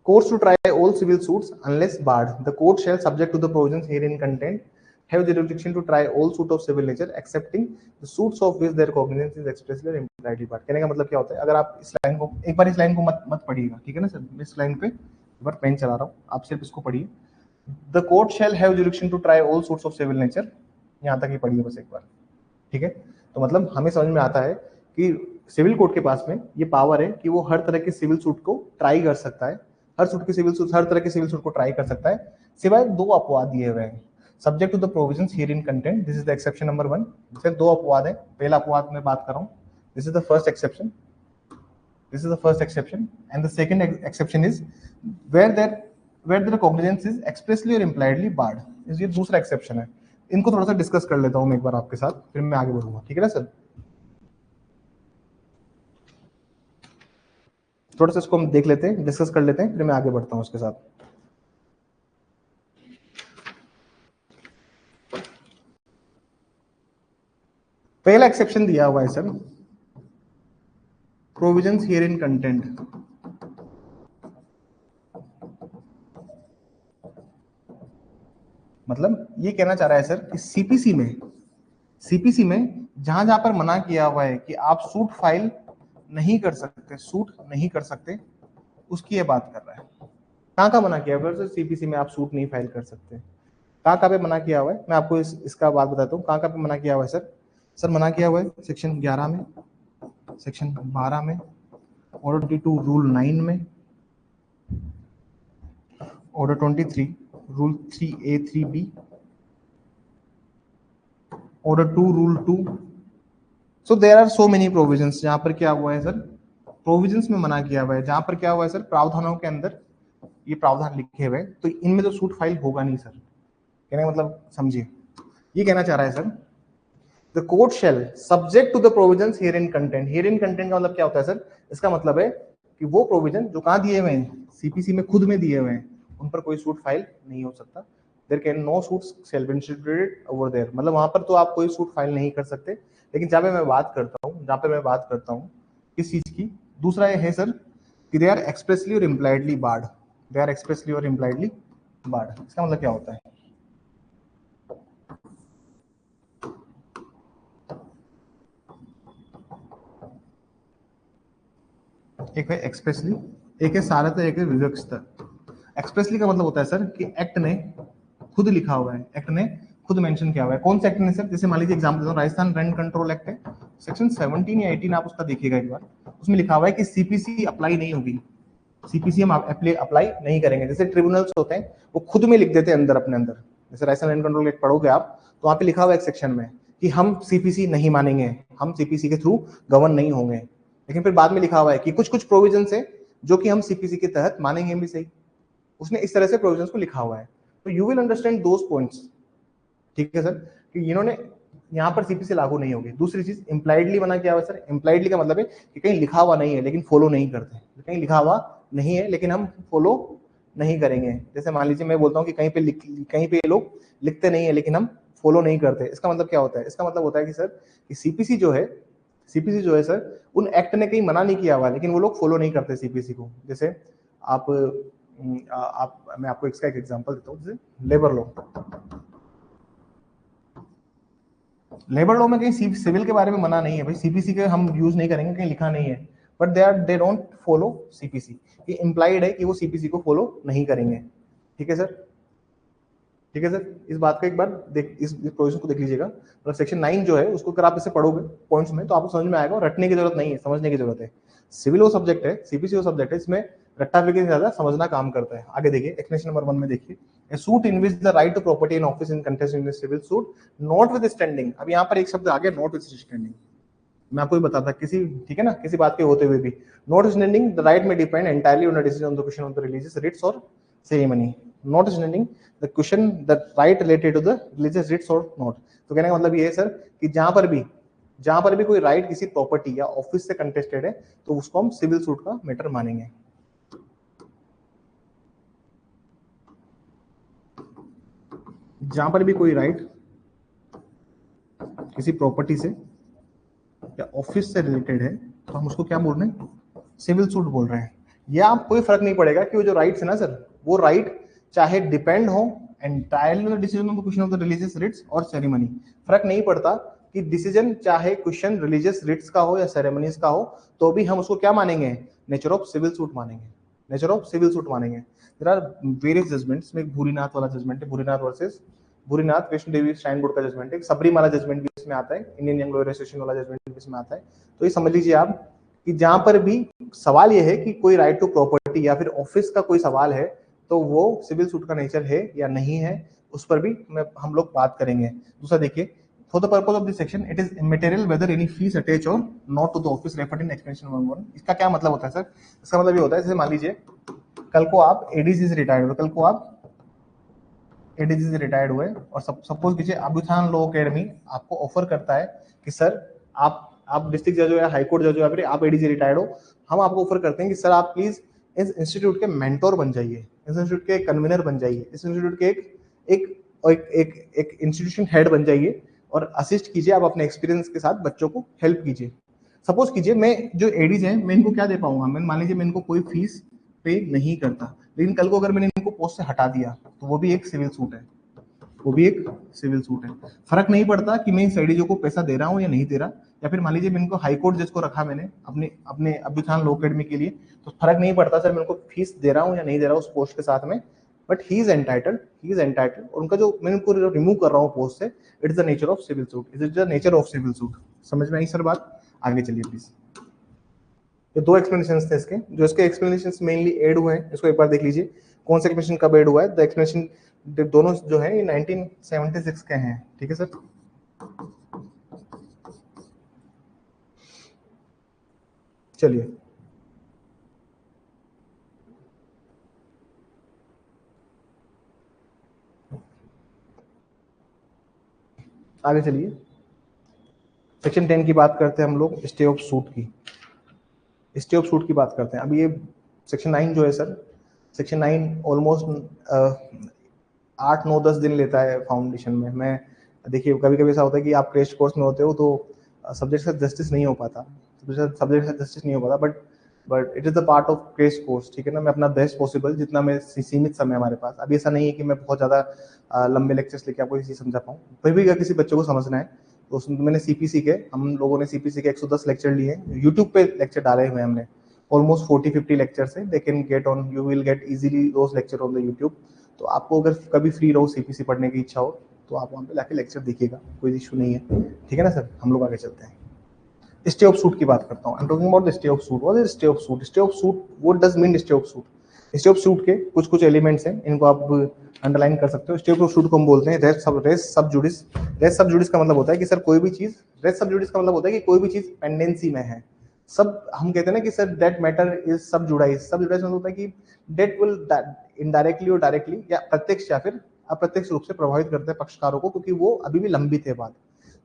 courts to try all civil suits unless barred, the court shall subject to the provisions herein contained have the jurisdiction to try all suit of civil nature excepting the suits of which their cognizance is expressly or impliedly barred। कहने का मतलब क्या होता है, अगर आप इस line को एक बार, इस लाइन को मत पढ़िएगा, ठीक है ना सर, मैं इस लाइन पे एक बार पेन चला रहा हूँ, आप सिर्फ इसको पढ़िए। The court shall have jurisdiction to try all suits of civil nature, यहाँ तक ही पढ़िए बस एक बार, ठीक है। तो मतलब हमें समझ में आता है कि सिविल कोर्ट के पास में ये पावर है कि वो हर तरह के सिविल सूट को ट्राई कर सकता है, हर तरह के सिविल सूट को ट्राई कर सकता है, सिवाय दो अपवाद दिए हुए हैं, subject to the provisions herein contained, this is the exception number 1। सिर्फ दो अपवाद है, पहला अपवाद मैं बात कर रहा हूँ, this is the first exception, and the second exception is where there cognizance is expressly or impliedly barred, ये दूसरा एक्सेप्शन है। इनको थोड़ा सा डिस्कस कर लेता हूँ मैं एक बार आपके साथ, फिर मैं आगे बढ़ूंगा, ठीक है ना सर। थोड़ा सा इसको हम देख लेते हैं, डिस्कस कर लेते हैं, फिर मैं आगे बढ़ता हूँ उसके साथ। पहला एक्सेप्शन दिया हुआ है sir, provisions herein content, मतलब ये कहना चाह रहा है सर कि सीपीसी में जहां जहां पर मना किया हुआ है कि आप सूट फाइल नहीं कर सकते, उसकी ये बात कर रहा है। कहाँ का मना किया हुआ है सर, सीपीसी में आप सूट नहीं फाइल कर सकते, कहाँ पे मना किया हुआ है, मैं आपको इसका बात बताता हूँ। कहाँ पे मना किया हुआ है सर मना किया हुआ है सेक्शन 11 में, सेक्शन 12 में, ऑर्डर 22 रूल 9 में, order 23 rule 3A 3B, order 2 rule 2। So there are so many provisions जहां पर क्या हुआ है सर, प्रोविजंस में मना किया हुआ है, जहां पर क्या हुआ है सर, प्रावधानों के अंदर ये प्रावधान लिखे हुए, तो इनमें तो सूट फाइल होगा नहीं सर। कहने का मतलब समझिए, ये कहना चाह रहा है sir, the court shall subject to the provisions herein contained. Herein contained का मतलब क्या होता है सर, इसका मतलब है कि वो प्रोविजन जो कहाँ दिए हुए हैं, सीपीसी में खुद में दिए हुए हैं, उन पर कोई सूट फाइल नहीं हो सकता। There can no suits shall be instituted over there, मतलब वहां पर तो आप कोई सूट फाइल नहीं कर सकते। लेकिन जहां पे मैं बात करता हूँ किस चीज की, दूसरा ये है सर कि they are expressly or impliedly barred, they are expressly or impliedly barred. इसका मतलब क्या होता है, एक है एक्सप्रेसली, एक है सारत, एक है विवक्षित। एक्सप्रेसली का मतलब होता है सर कि एक्ट ने खुद लिखा हुआ है, एक्ट ने खुद मेंशन किया हुआ है। कौन सा एक्ट ने सर, जैसे मान लीजिए एग्जांपल देता हूं, राजस्थान रेंट कंट्रोल एक्ट है, सेक्शन 17 या 18 आप उसका देखिएगा एक बार, उसमें लिखा हुआ है कि सीपीसी अप्लाई नहीं होगी, सीपीसी हम अप्लाई नहीं करेंगे। जैसे ट्रिब्यूनल्स होते हैं वो खुद में लिख देते हैं अंदर अपने अंदर, जैसे राजस्थान रेंट कंट्रोल एक्ट पढ़ोगे आप तो वहां पे लिखा हुआ है एक सेक्शन में कि हम सीपीसी नहीं मानेंगे, हम सीपीसी के थ्रू गवर्न नहीं होंगे। लेकिन फिर बाद में लिखा हुआ है कि कुछ कुछ प्रोविजन है जो कि हम सीपीसी के तहत मानेंगे भी सही, उसने इस तरह से प्रोविजंस को लिखा हुआ है। तो you will understand those points, ठीक है सर, कि इन्होंने यहाँ पर सीपीसी लागू नहीं होगी। दूसरी चीज इम्प्लाइडली मना किया हुआ है सर, इम्प्लाइडली का मतलब है कि कहीं लिखा हुआ नहीं है लेकिन फॉलो नहीं करते, कहीं लिखा हुआ नहीं है लेकिन हम फॉलो नहीं करेंगे। जैसे मान लीजिए मैं बोलता हूँ कि कहीं पे लोग लिखते नहीं है लेकिन हम फॉलो नहीं करते, इसका मतलब क्या होता है, इसका मतलब होता है कि सर कि सीपीसी जो है सर उन एक्ट ने कहीं मना नहीं किया हुआ लेकिन वो लोग फॉलो नहीं करते सीपीसी को। जैसे आप मैं आपको इसका एक एग्जांपल देता हूँ, जैसे लेबर लॉ में कहीं सिविल के बारे में मना नहीं है भाई, सीपीसी के हम यूज नहीं करेंगे, कहीं लिखा नहीं है, but they don't follow CPC, ये इंप्लाइड है कि वो सीपीसी को फॉलो नहीं करेंगे। ठीक है सर, ठीक है सर, इस बात का एक बार इस प्रोविजन को देख लीजिएगा। मतलब सेक्शन 9 जो है उसको अगर आप इसे पढ़ोगे पॉइंट्स में तो आपको समझ में आएगा, रटने की जरूरत नहीं है, समझने की जरूरत है। सिविल वो सब्जेक्ट है, सीपीसी वो सब्जेक्ट है, इसमें रट्टा फिर ज्यादा समझना काम करता है। आगे देखिए एक्सप्लेनेशन नंबर 1 में देखिए, a suit in which the right to property in office in contest in civil suit notwithstanding. अब यहाँ पर एक शब्द आ गया नॉट विद स्टैंडिंग, मैं आपको बताता किसी, ठीक है ना, किसी बात के होते हुए भी नॉट स्टैंडिंग द राइट में depend entirely on the decision on the question of the religious rites or ceremony. Not standing the question the right related to the religious rites or not. तो कहने का मतलब ये है sir कि जहां पर भी कोई राइट किसी प्रॉपर्टी या ऑफिस से कंटेस्टेड है तो उसको हम सिविल सूट का मैटर मानेंगे। जहां पर भी कोई राइट किसी प्रॉपर्टी से या ऑफिस से रिलेटेड है तो हम उसको क्या बोल रहे हैं, सिविल सूट बोल रहे हैं। या आप कोई फर्क नहीं पड़ेगा कि वो जो राइट्स है ना सर, वो राइट चाहे डिपेंड हो entirely decision of the question of the religious rites or ceremony. फर्क नहीं पड़ता कि डिसीजन चाहे क्वेश्चन रिलीजियस रिट्स का हो या सेरेमनीज का हो, तो भी हम उसको क्या मानेंगे, नेचर ऑफ सिविल सूट मानेंगे, नेचर ऑफ सिविल सूट मानेंगे। देयर आर वेरियस जजमेंट्स में, भूरीनाथ वाला जजमेंट है, भूरीनाथ versus भूरीनाथ Vaishno Devi shrine board का जजमेंट है, सबरीमाला जजमेंट भी इसमें आता है, इंडियन यंग लॉयर एसोसिएशन वाला जजमेंट भी इसमें आता है। तो ये समझ लीजिए आप कि जहां पर भी सवाल ये है कि कोई राइट टू प्रॉपर्टी या फिर ऑफिस का कोई सवाल है, तो वो सिविल सूट का नेचर है या नहीं है, उस पर भी हम लोग बात करेंगे। दूसरा देखिए, for the purpose of this section it is immaterial whether any fees attach or not to the office referred in explanation 1.1। इसका क्या मतलब होता है सर? इसका मतलब ये होता है, जैसे मान लीजिए कल को आप एडीसी से रिटायर्ड हुए, कल को आप एडीसी से रिटायर्ड हुए और सपोज कीजिए अबुथान लॉ अकेडमी आपको ऑफर करता है कि सर आप डिस्ट्रिक्ट जज हो या हाईकोर्ट जज हो या फिर आप एडीसी रिटायर्ड हो, हम आपको ऑफर करते हैं कि सर आप प्लीज इस इंस्टीट्यूट के मेंटोर बन जाइए, इस इंस्टीट्यूट के कन्वीनर बन जाइए, इस इंस्टीट्यूट के एक इंस्टीट्यूशन हेड बन जाइए और असिस्ट कीजिए, आप अपने एक्सपीरियंस के साथ बच्चों को हेल्प कीजिए। सपोज कीजिए मैं जो एडीज है मैं इनको क्या दे पाऊंगा, मैं मान लीजिए मैं इनको कोई फीस पे नहीं करता, लेकिन कल को अगर मैंने इनको पोस्ट से हटा दिया तो वो भी एक सिविल सूट है, वो भी एक सिविल सूट है। फर्क नहीं पड़ता कि मैं इस एडीजो को पैसा दे रहा हूँ या नहीं दे रहा, या फिर मान लीजिए मैं इनको हाईकोर्ट जज को रखा मैंने अपने अबुथान लॉ अकेडमी के लिए, तो फर्क नहीं पड़ता सर मैं उनको फीस दे रहा हूँ या नहीं दे रहा हूँ उस पोस्ट के साथ में, बट ही इज एंटाइटल्ड और उनका जो मैं उनको रिमूव कर रहा हूँ पोस्ट से, it is the nature of civil suit, it is the nature of civil suit. समझ में आई सर बात? आगे चलिए प्लीज। ये दो एक्सप्लेनेशंस थे इसके, जो इसके एक्सप्लेनेशंस मेनली ऐड हुए हैं, इसको एक बार देख लीजिए कौन सा एक्सप्लेनेशन कब ऐड हुआ है। द एक्सप्लेनेशन दोनों जो है ये 1976 के हैं, ठीक है सर। चलिए आगे चलिए, सेक्शन 10 की बात करते हैं हम लोग, स्टे ऑफ सूट की, स्टे ऑफ सूट की बात करते हैं। अब ये सेक्शन 9 जो है सर, सेक्शन 9 ऑलमोस्ट 8-9-10 दिन लेता है फाउंडेशन में। मैं देखिए कभी कभी ऐसा होता है कि आप क्रैश कोर्स में होते हो तो सब्जेक्ट का जस्टिस नहीं हो पाता, सब्जेक्ट का जस्टिस नहीं हो पाता, but it is the part of crash course, ठीक है ना। मैं अपना बेस्ट पॉसिबल, जितना मैं सीमित समय हमारे पास, अभी ऐसा नहीं है कि मैं बहुत ज़्यादा लंबे लेक्चर्स लेके आपको चीज़ समझा पाऊँ, फिर भी अगर किसी बच्चे को समझना है तो उसमें मैंने सीपीसी के, हम लोगों ने सीपीसी के 110 लेक्चर लिए हैं, यूट्यूब पे लेक्चर डाले हुए हैं हमने, ऑलमोस्ट 40-50 लेक्चर्स है, they can get on, you will get easily those lecture on the YouTube. तो आपको अगर कभी फ्री रहो, सीपीसी पढ़ने की इच्छा हो, तो आप वहाँ पे जाके लेक्चर देखिएगा, कोई इशू नहीं है, ठीक है ना सर। हम लोग आगे चलते हैं, स्टे ऑफ सूट की बात करता हूँ। आई am talking about the stay of suit. What is stay of suit? Stay of suit, what does mean stay of suit? Stay of suit के कुछ एलिमेंट्स हैं, इनको आप अंडरलाइन कर सकते हो। स्टे ऑफ सूट को हम बोलते हैं रेस सब जुडिस। रेस सब जुडिस का मतलब होता है कि सर कोई भी चीज, रेस सब जुडिस का मतलब होता है कि कोई भी चीज पेंडेंसी में है। सब हम कहते हैं ना कि सर दैट मैटर इज सब जुडाइज। सब जुडाइज मतलब होता है कि डेट विल इनडायरेक्टली और डायरेक्टली या प्रत्यक्ष या फिर अप्रत्यक्ष रूप से प्रभावित करते हैं पक्षकारों को, क्योंकि वो अभी भी लंबित है बात।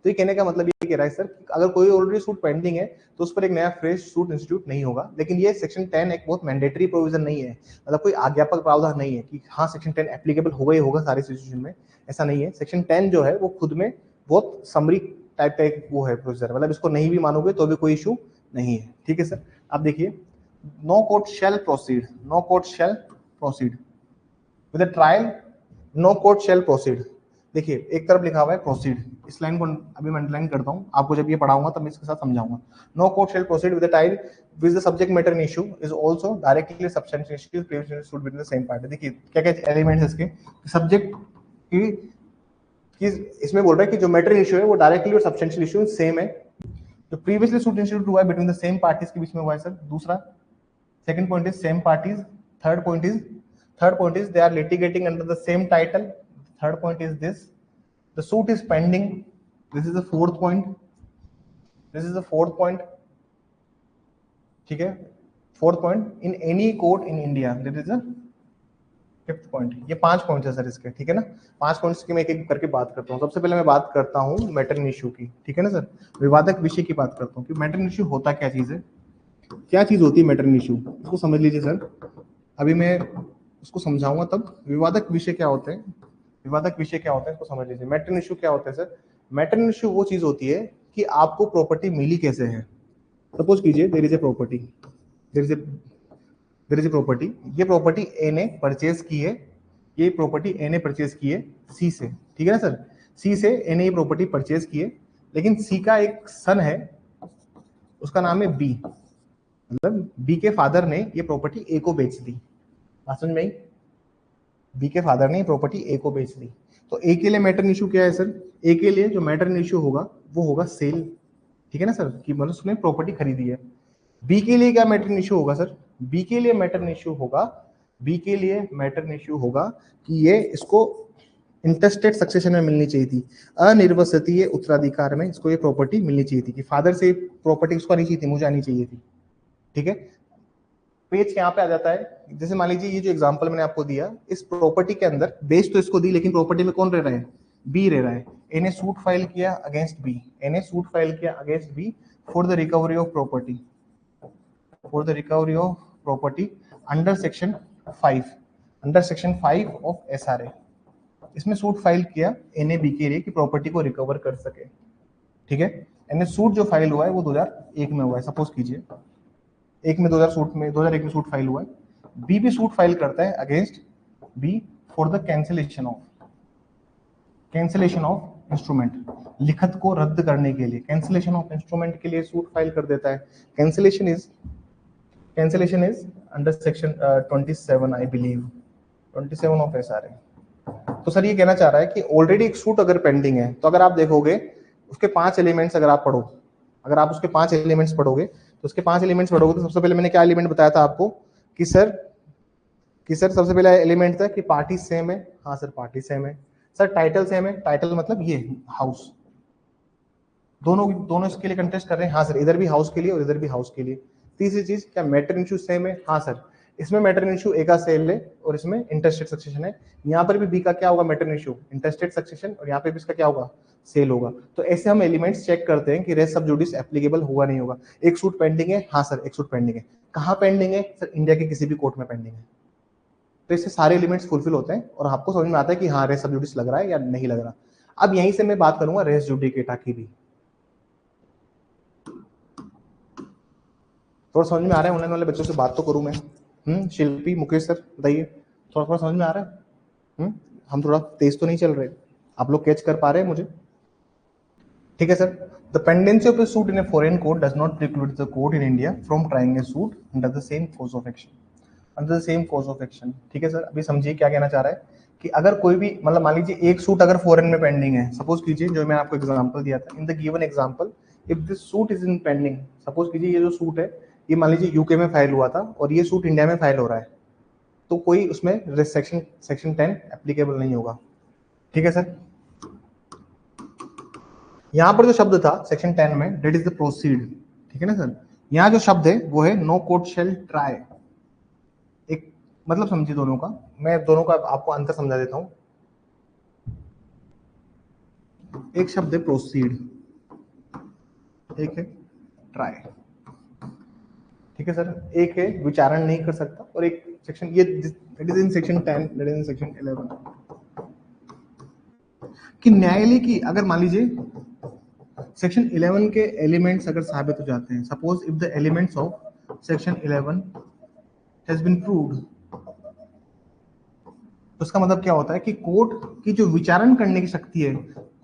तो ये कहने का मतलब ये कह रहा है सर, अगर कोई ऑलरेडी सूट पेंडिंग है तो उस पर एक नया फ्रेश सूट इंस्टीट्यूट नहीं होगा। लेकिन ये सेक्शन 10 एक बहुत मैंडेटरी प्रोविजन नहीं है, मतलब कोई आज्ञापक प्रावधान नहीं है कि हाँ सेक्शन 10 एप्लीकेबल होगा ही होगा सारी सिचुएशन में, ऐसा नहीं है। सेक्शन 10 जो है वो खुद में बहुत समरी टाइप का एक वो है प्रोसीजर, मतलब इसको नहीं भी मानोगे तो भी कोई इशू नहीं है, ठीक है सर। अब देखिए, no court shall proceed, no court shall proceed with a trial, no court shall proceed. देखिए एक तरफ लिखा हुआ है प्रोसीड, इस लाइन को अभी मैं अंडरलाइन करता हूँ, आपको जब ये पढ़ाऊंगा तब मैं इसके साथ समझाऊंगा। No court shall proceed with the trial with the subject matter in issue is also directly substantially previously suit with the same party. देखिए क्या क्या एलिमेंट्स इसके, सब्जेक्ट की इसमें बोल रहा है कि जो मैटर इन इशू है वो डायरेक्टली और सब्सटेंशियल इशू सेम है, जो प्रीवियसली सूट इंस्टीट्यूट हुआ है बिटवीन द सेम पार्टीज के बीच में हुआ है सर। दूसरा, second point is same parties. Third point is they are litigating under the same title. Third point is this, the suit is pending. This is the fourth point. This is the fourth point. ठीक है, fourth point, in any court in India. This is the fifth point. ये 5 point है sir इसके, ठीक है ना। 5 points की मैं एक एक करके बात करता हूँ। सबसे पहले मैं बात करता हूँ मैटर इन इशू की, ठीक है ना सर। विवादक विषय की बात करता हूँ कि मैटर इन इशू होता क्या चीज है, क्या चीज होती है मैटर इन इशू, इसको समझ लीजिए सर। अभी मैं उसको समझाऊंगा तब। विवादक विषय क्या होते हैं, विवादक विषय क्या होता है इसको समझ लीजिए। मैटर इन इशू क्या होता है सर? मैटर इन इशू वो चीज होती है कि आपको प्रॉपर्टी मिली कैसे है। सपोज कीजिए there is a property, there is a property, ये प्रॉपर्टी ए ने परचेज की है ये प्रॉपर्टी ए ने परचेज की है सी से, ठीक है ना सर, सी से ए ने ये प्रॉपर्टी परचेज की है, लेकिन सी का एक सन है, उसका नाम है बी, मतलब बी के फादर ने ये प्रॉपर्टी ए को बेच दी। बात समझ में आई? बी के फादर ने ये प्रॉपर्टी ए को बेच दी। तो ए के लिए मैटर इशू क्या है सर? ए के लिए जो मैटर इशू होगा वो होगा सेल, ठीक है ना सर, कि मतलब उसने प्रॉपर्टी खरीदी है। बी के लिए क्या मैटर इशू होगा सर? बी के लिए मैटर इशू होगा, बी के लिए मैटर इशू होगा कि ये इसको इंटरस्टेट सक्सेशन में मिलनी चाहिए थी, अनिर्वसनीय उत्तराधिकार में इसको ये प्रॉपर्टी मिलनी चाहिए थी, कि फादर से प्रॉपर्टी उसको आनी चाहिए थी, मुझे आनी चाहिए थी, ठीक है। पेज यहाँ पे आ जाता है, जैसे मान लीजिए ये जो एग्जांपल मैंने आपको दिया, इस प्रॉपर्टी के अंदर बेच तो इसको दी, लेकिन प्रॉपर्टी में कौन रह रहा है? बी रह रहा है। ए ने सूट फाइल किया अगेंस्ट बी, ए ने सूट फाइल किया against B for the recovery of property, for the recovery of property under section 5, under section 5 of SRA. इसमें सूट फाइल किया ए ने बी के लिए कि प्रॉपर्टी को रिकवर कर सके, ठीक है। एंड सूट जो फाइल हुआ है वो 2001 में हुआ है, सपोज कीजिए एक में 2001 में सूट फाइल हुआ है। बी भी सूट फाइल करता है against B for the cancellation of instrument, लिखत को रद्द करने के लिए, कैंसिलेशन ऑफ इंस्ट्रूमेंट के लिए सूट फाइल कर देता है। Cancellation is under section 27 I believe, 27 of SRA. तो सर ये कहना चाह रहा है कि ऑलरेडी एक सूट अगर पेंडिंग है, तो अगर आप देखोगे उसके 5 एलिमेंट्स, अगर आप पढ़ो, अगर आप उसके 5 एलिमेंट्स पढ़ोगे, तो उसके 5 एलिमेंट्स पढ़ोगे, तो सबसे पहले मैंने क्या एलिमेंट बताया था आपको कि सर सबसे पहला एलिमेंट था कि पार्टी सेम है। हाँ सर पार्टी सेम है। सर टाइटल सेम है, टाइटल मतलब ये हाउस, दोनों इसके लिए कंटेस्ट कर रहे हैं। हाँ सर इधर भी हाउस के लिए और इधर भी हाउस के लिए। तीसरी चीज क्या मैटर इशू सेम है? हाँ सर इसमें मैटर इशू ए का सेल है और इसमें इंटरस्टेट सक्सेशन है। यहाँ पर भी बी का क्या होगा? मैटर इशू, इंटरस्टेट सक्सेशन, और यहाँ पे भी इसका क्या होगा? सेल होगा। तो ऐसे हम एलिमेंट्स चेक करते हैं कि रेस सब जुडिस एप्लीकेबल होगा नहीं होगा। एक सूट पेंडिंग है, हाँ सर एक सूट पेंडिंग है। कहाँ पेंडिंग है? सर इंडिया के किसी भी कोर्ट में पेंडिंग है। तो इससे सारे एलिमेंट्स फुलफिल होते हैं और आपको समझ में आता है कि हाँ रेस सब जुडिस लग रहा है या नहीं लग रहा। अब यहीं से मैं बात करूंगा रेस जुडिकेटा की भी। थोड़ा समझ में आ रहा है? ऑनलाइन वाले बच्चों से बात तो करूं मैं। शिल्पी, मुकेश सर बताइए, थोड़ा थोड़ा समझ में आ रहा है? हम थोड़ा तेज तो नहीं चल रहे? आप लोग कैच कर पा रहे हैं मुझे? ठीक है sir. The pendency of A suit in a foreign court does not preclude the court in India from trying A suit under the same course of action, under the same course of action. ठीक है sir, अभी समझिए क्या कहना चाह रहा है कि अगर कोई भी मतलब मान लीजिए एक सूट अगर फॉरेन में पेंडिंग है, सपोज कीजिए जो मैं आपको एग्जांपल दिया था, in the given example if this suit is in pending, suppose कीजिए ये जो सूट है ये मान लीजिए यूके में फाइल हुआ था और ये सूट इंडिया में फाइल हो रहा है, तो कोई उसमें सेक्शन 10 एप्लीकेबल नहीं होगा। ठीक है सर। यहाँ पर जो शब्द था सेक्शन 10 में, डेट इज द प्रोसीड, ठीक है ना सर। यहाँ जो शब्द है वो है नो कोर्ट शेल ट्राई। एक मतलब समझिए दोनों का, मैं दोनों का आपको अंतर समझा देता हूं। एक शब्द है प्रोसीड, एक है ट्राई, ठीक है सर। एक है विचारण नहीं कर सकता और एक सेक्शन ये that is in section 10, that is in section 11 कि न्यायालय की अगर मान लीजिए सेक्शन 11 के एलिमेंट्स अगर साबित हो जाते हैं, suppose if the elements of section 11 has been proved, तो उसका मतलब क्या होता है कि कोर्ट की जो विचारण करने की शक्ति है,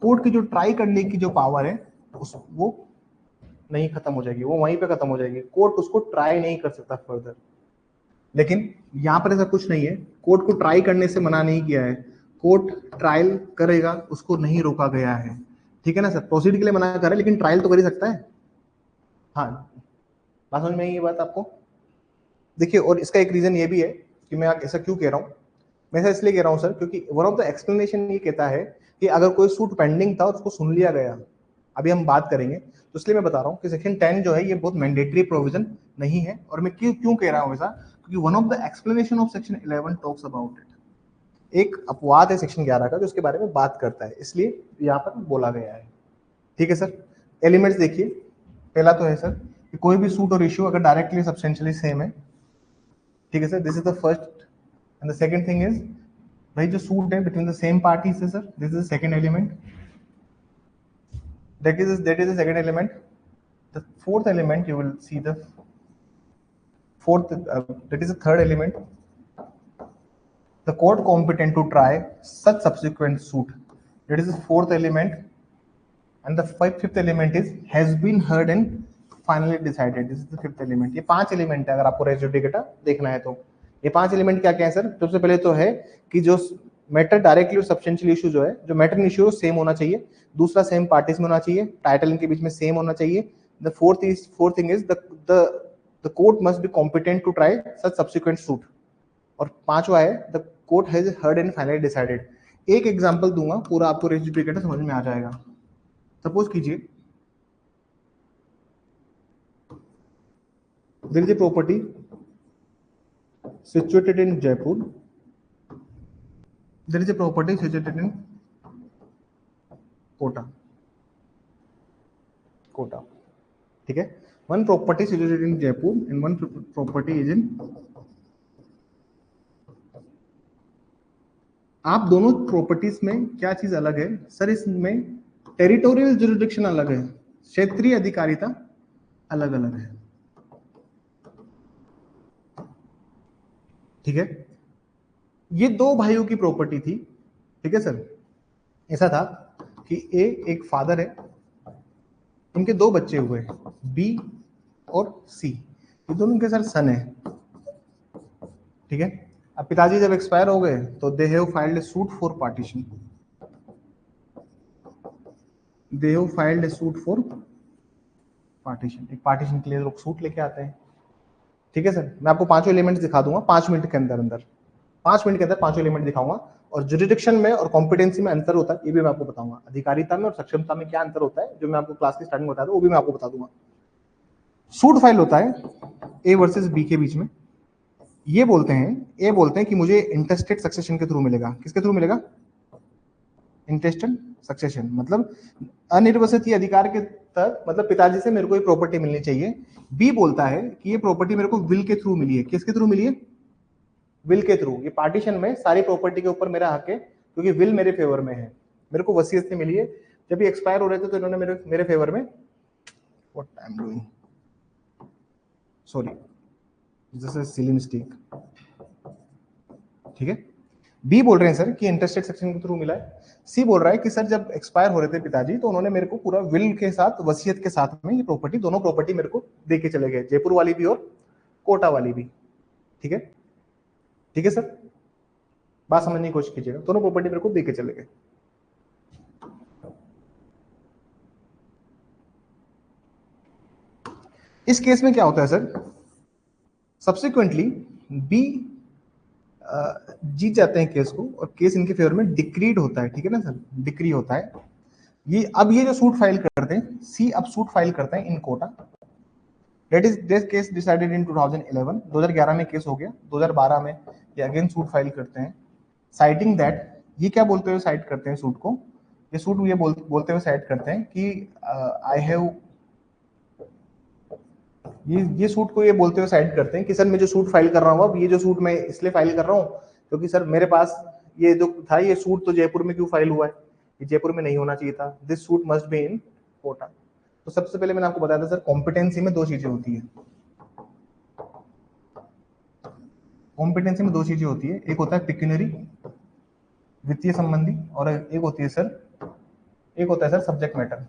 कोर्ट की जो ट्राई करने की जो पावर है, वो नहीं खत्म हो जाएगी, वो वहीं पे खत्म हो जाएगी। कोर्ट उसको ट्राई नहीं कर सकता फर्दर। लेकिन यहां पर ऐसा कुछ नहीं है, कोर्ट को ट्राई करने से मना नहीं किया है, कोर्ट ट्रायल करेगा, उसको नहीं रोका गया है। ठीक है ना सर, प्रोसीड के लिए मना कर रहा है लेकिन ट्रायल तो कर ही सकता है। हाँ बात समझ में आई ये बात आपको? देखिए और इसका एक रीजन ये भी है कि मैं ऐसा क्यों कह रहा हूँ, मैं ऐसा इसलिए कह रहा हूँ सर क्योंकि वन ऑफ द एक्सप्लेनेशन ये कहता है कि अगर कोई सूट पेंडिंग था और उसको सुन लिया गया, अभी हम बात करेंगे, तो इसलिए मैं बता रहा हूँ कि सेक्शन 10 जो है ये बहुत मैंडेटरी प्रोविजन नहीं है। और मैं क्यों कह रहा हूँ ऐसा, क्योंकि one of the explanation of section 11 talks about it. एक अपवाद है सेक्शन 11 का जो उसके बारे में बात करता है, इसलिए यहाँ पर बोला गया है। ठीक है सर। एलिमेंट्स देखिए, पहला तो है सर कि कोई भी सूट और इश्यू अगर डायरेक्टली सब्सटेंशियली सेम है, ठीक है sir, this is the first. And the second thing is, भाई जो सूट है बिटवीन द सेम पार्टीज है sir, this is the second element, that is the second element. The fourth element you will see the fourth that is the third element. The court competent to try such subsequent suit, that is the fourth element, and the fifth element is has been heard and finally decided, this is the fifth element. ये 5 element है अगर आपको race judicata देखना है तो। ये 5 element क्या क्या है सर? सबसे पहले तो है कि जो मैटर डायरेक्टली और सब्सटेंशियल इशू जो है, जो मैटर इशू है सेम होना चाहिए, दूसरा सेम पार्टीज में होना चाहिए, टाइटल इनके बीच में सेम होना चाहिए। The fourth thing is the court must be competent to try such subsequent suit, और पांचवा है the court has heard and finally decided. एक एग्जांपल दूंगा, पूरा आपको रेस जुडिकेटा समझ में आ जाएगा। सपोज कीजिए there is a property situated in Jaipur, there is a property situated in Kota, ठीक है। one property situated in Jaipur and one property is in, आप दोनों प्रॉपर्टीज में क्या चीज अलग है सर? इसमें टेरिटोरियल जुरिडिक्शन अलग है, क्षेत्रीय अधिकारिता अलग अलग है, ठीक है। ये दो भाइयों की प्रॉपर्टी थी, ठीक है सर। ऐसा था कि ए एक फादर है, उनके 2 बच्चे हुए बी और सी, ये दोनों उनके सर सन है, ठीक है। अब पिताजी जब एक्सपायर हो गए तो they have filed A suit for partition, they have filed A suit for partition. एक पार्टीशन के लिए लोग सूट लेके आते हैं, ठीक है सर। मैं आपको 5 एलिमेंट्स दिखा दूंगा 5 मिनट के अंदर 5 मिनट के अंदर 5 एलिमेंट दिखाऊंगा, और जुरिडिक्शन में और कॉम्पिटेंसी में अंतर होता है ये भी मैं आपको बताऊंगा, अधिकारिता में और सक्षमता में क्या अंतर होता है जो मैं आपको क्लास की स्टार्टिंग में बताया था वो भी मैं आपको बता दूंगा। सूट फाइल होता है ए वर्सेस बी के बीच में, ये बोलते हैं कि मुझे इंटेस्टेड सक्सेशन के थ्रू मिलेगा। किसके थ्रू मिलेगा? इंटेस्टेड सक्सेशन, मतलब अनिर्वसित अधिकार के तहत, मतलब पिताजी से मेरे को ये प्रॉपर्टी मिलनी चाहिए। बी बोलता है कि ये प्रॉपर्टी मेरे को विल के थ्रू मिली है। किसके थ्रू मिली है? विल के थ्रू। ये पार्टीशन में सारी प्रॉपर्टी के ऊपर मेरा हक है क्योंकि विल मेरे फेवर में है, मेरे को वसीयत से मिली है। जब ये एक्सपायर हो रहे थे तो इन्होंने मेरे फेवर में, what I am doing, sorry this is silly mistake, ठीक है। बी बोल रहे हैं सर कि इंटरेस्टेड सेक्शन के थ्रू मिला है। सी बोल रहा है कि सर जब एक्सपायर हो रहे थे पिताजी तो उन्होंने मेरे को पूरा विल के साथ, वसीयत के साथ में ये प्रॉपर्टी, दोनों प्रॉपर्टी मेरे को दे के चले गए, जयपुर वाली भी और कोटा वाली भी, ठीक है। ठीक है सर, बात समझने की कोशिश कीजिएगा, दोनों प्रॉपर्टी मेरे को दे के चले गए। इस केस में क्या होता है सर? सब्सिक्वेंटली बी जीत जाते हैं केस को और केस इनके फेवर में डिक्रीड होता है, ठीक है ना सर, डिक्री होता है। ये जो सूट फाइल करते हैं, सी अब सूट फाइल करते हैं in Kota, that is this case decided in 2011, 2011 में केस हो गया, 2012 में ये अगेन सूट फाइल करते हैं, साइटिंग दैट, ये क्या बोलते हुए साइट करते हैं सूट को, ये सूट ये बोलते हुए साइट करते हैं कि आई हैव, ये सूट को ये बोलते हुए साइड करते हैं कि सर मैं जो सूट फाइल कर रहा हूँ, अब ये जो सूट मैं इसलिए फाइल कर रहा हूँ क्योंकि सर मेरे पास ये जो था, ये सूट तो जयपुर में क्यों फाइल हुआ है, ये जयपुर में नहीं होना चाहिए था, this suit must be in quota. तो सबसे पहले मैंने आपको बताया था सर, कॉम्पिटेंसी में 2 चीजें होती है, कॉम्पिटेंसी में 2 चीजें होती है, एक होता है पिक्यूनरी, वित्तीय संबंधी, और एक होती है सर सब्जेक्ट मैटर।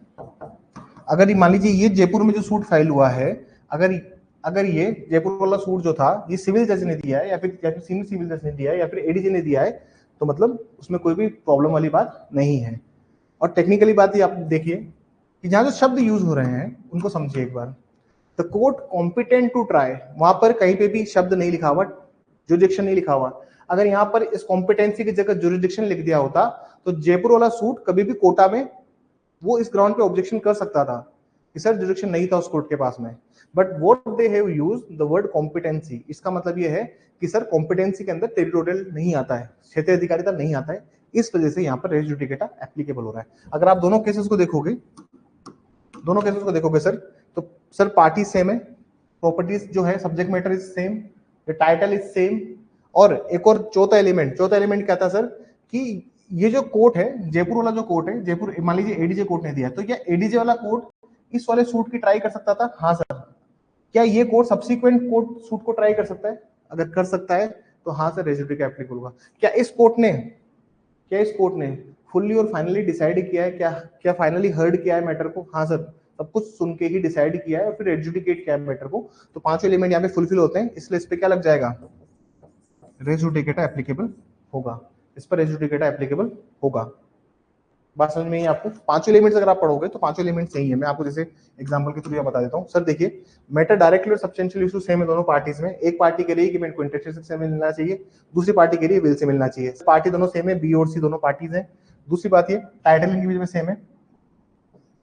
अगर मान लीजिए ये जयपुर में जो सूट फाइल हुआ है, अगर ये जयपुर वाला सूट जो था ये सिविल जज ने दिया है या फिर सीनियर सिविल जज ने दिया है या फिर एडीजी ने दिया है, तो मतलब उसमें कोई भी प्रॉब्लम वाली बात नहीं है। और टेक्निकली बात ये आप देखिए कि जहां जो शब्द यूज हो रहे हैं उनको समझिए एक बार। The court competent to try, वहां पर कहीं पे भी शब्द नहीं लिखा हुआ, जुरिडिक्शन नहीं लिखा हुआ। अगर यहाँ पर इस कॉम्पिटेंसी की जगह जुरिडिक्शन लिख दिया होता तो जयपुर वाला सूट कभी भी कोटा में वो इस ग्राउंड पे ऑब्जेक्शन कर सकता था कि सर जुरिडिक्शन नहीं था उस कोर्ट के पास में। But what they have used the word competency, इसका मतलब ये है कि सर कॉम्पिटेंसी के अंदर टेरिटोरियल नहीं आता है, क्षेत्रीय अधिकारिता नहीं आता है, इस वजह से यहाँ पर रेस जुडिकेटा एप्लीकेबल हो रहा है। अगर आप दोनों केसेस को देखोगे सर, तो सर पार्टी सेम है, प्रॉपर्टीज जो है, subject matter is same, the title is same, और एक और चौथा एलिमेंट क्या था सर कि ये जो कोर्ट है, जयपुर वाला जो कोर्ट है, जयपुर मान लीजिए एडीजे कोर्ट ने दिया, तो क्या एडीजे वाला कोर्ट इस वाले सूट की ट्राई कर सकता था? हाँ सर। क्या ये कोर्ट सब्सिक्वेंट कोर्ट सूट को ट्राई कर सकता है? अगर कर सकता है तो हाँ सर रेजिड का एप्लीकेबल होगा। क्या इस कोर्ट ने फुल्ली और फाइनली डिसाइड किया है, क्या फाइनली हर्ड किया है मैटर को? हाँ सर, सब कुछ सुन के ही डिसाइड किया है और फिर एडजुडिकेट किया है मैटर को। तो पांचों एलिमेंट यहाँ पे फुलफिल होते हैं, इसलिए इस पे क्या लग जाएगा? रेस जुडिकेटा एप्लीकेबल होगा, इस पर रेस जुडिकेटा एप्लीकेबल होगा। बात समझ में ही आपको? पांचों एलिमेंट्स अगर आप पढ़ोगे तो पांचों एलिमेंट्स सही है। मैं आपको जैसे एग्जांपल के थ्रू बता देता हूँ। सर देखिए, मैटर डायरेक्टली और सब्सटेंशियल इशू सेम है दोनों पार्टीज में। एक पार्टी कह रही है कि मेरे को इंटरेस्ट से मिलना चाहिए, दूसरी पार्टी कह रही है विल से मिलना चाहिए। पार्टी दोनों सेम है, बी और सी दोनों पार्टीज हैं। दूसरी बात ये टाइटलिंग की भी सेम है,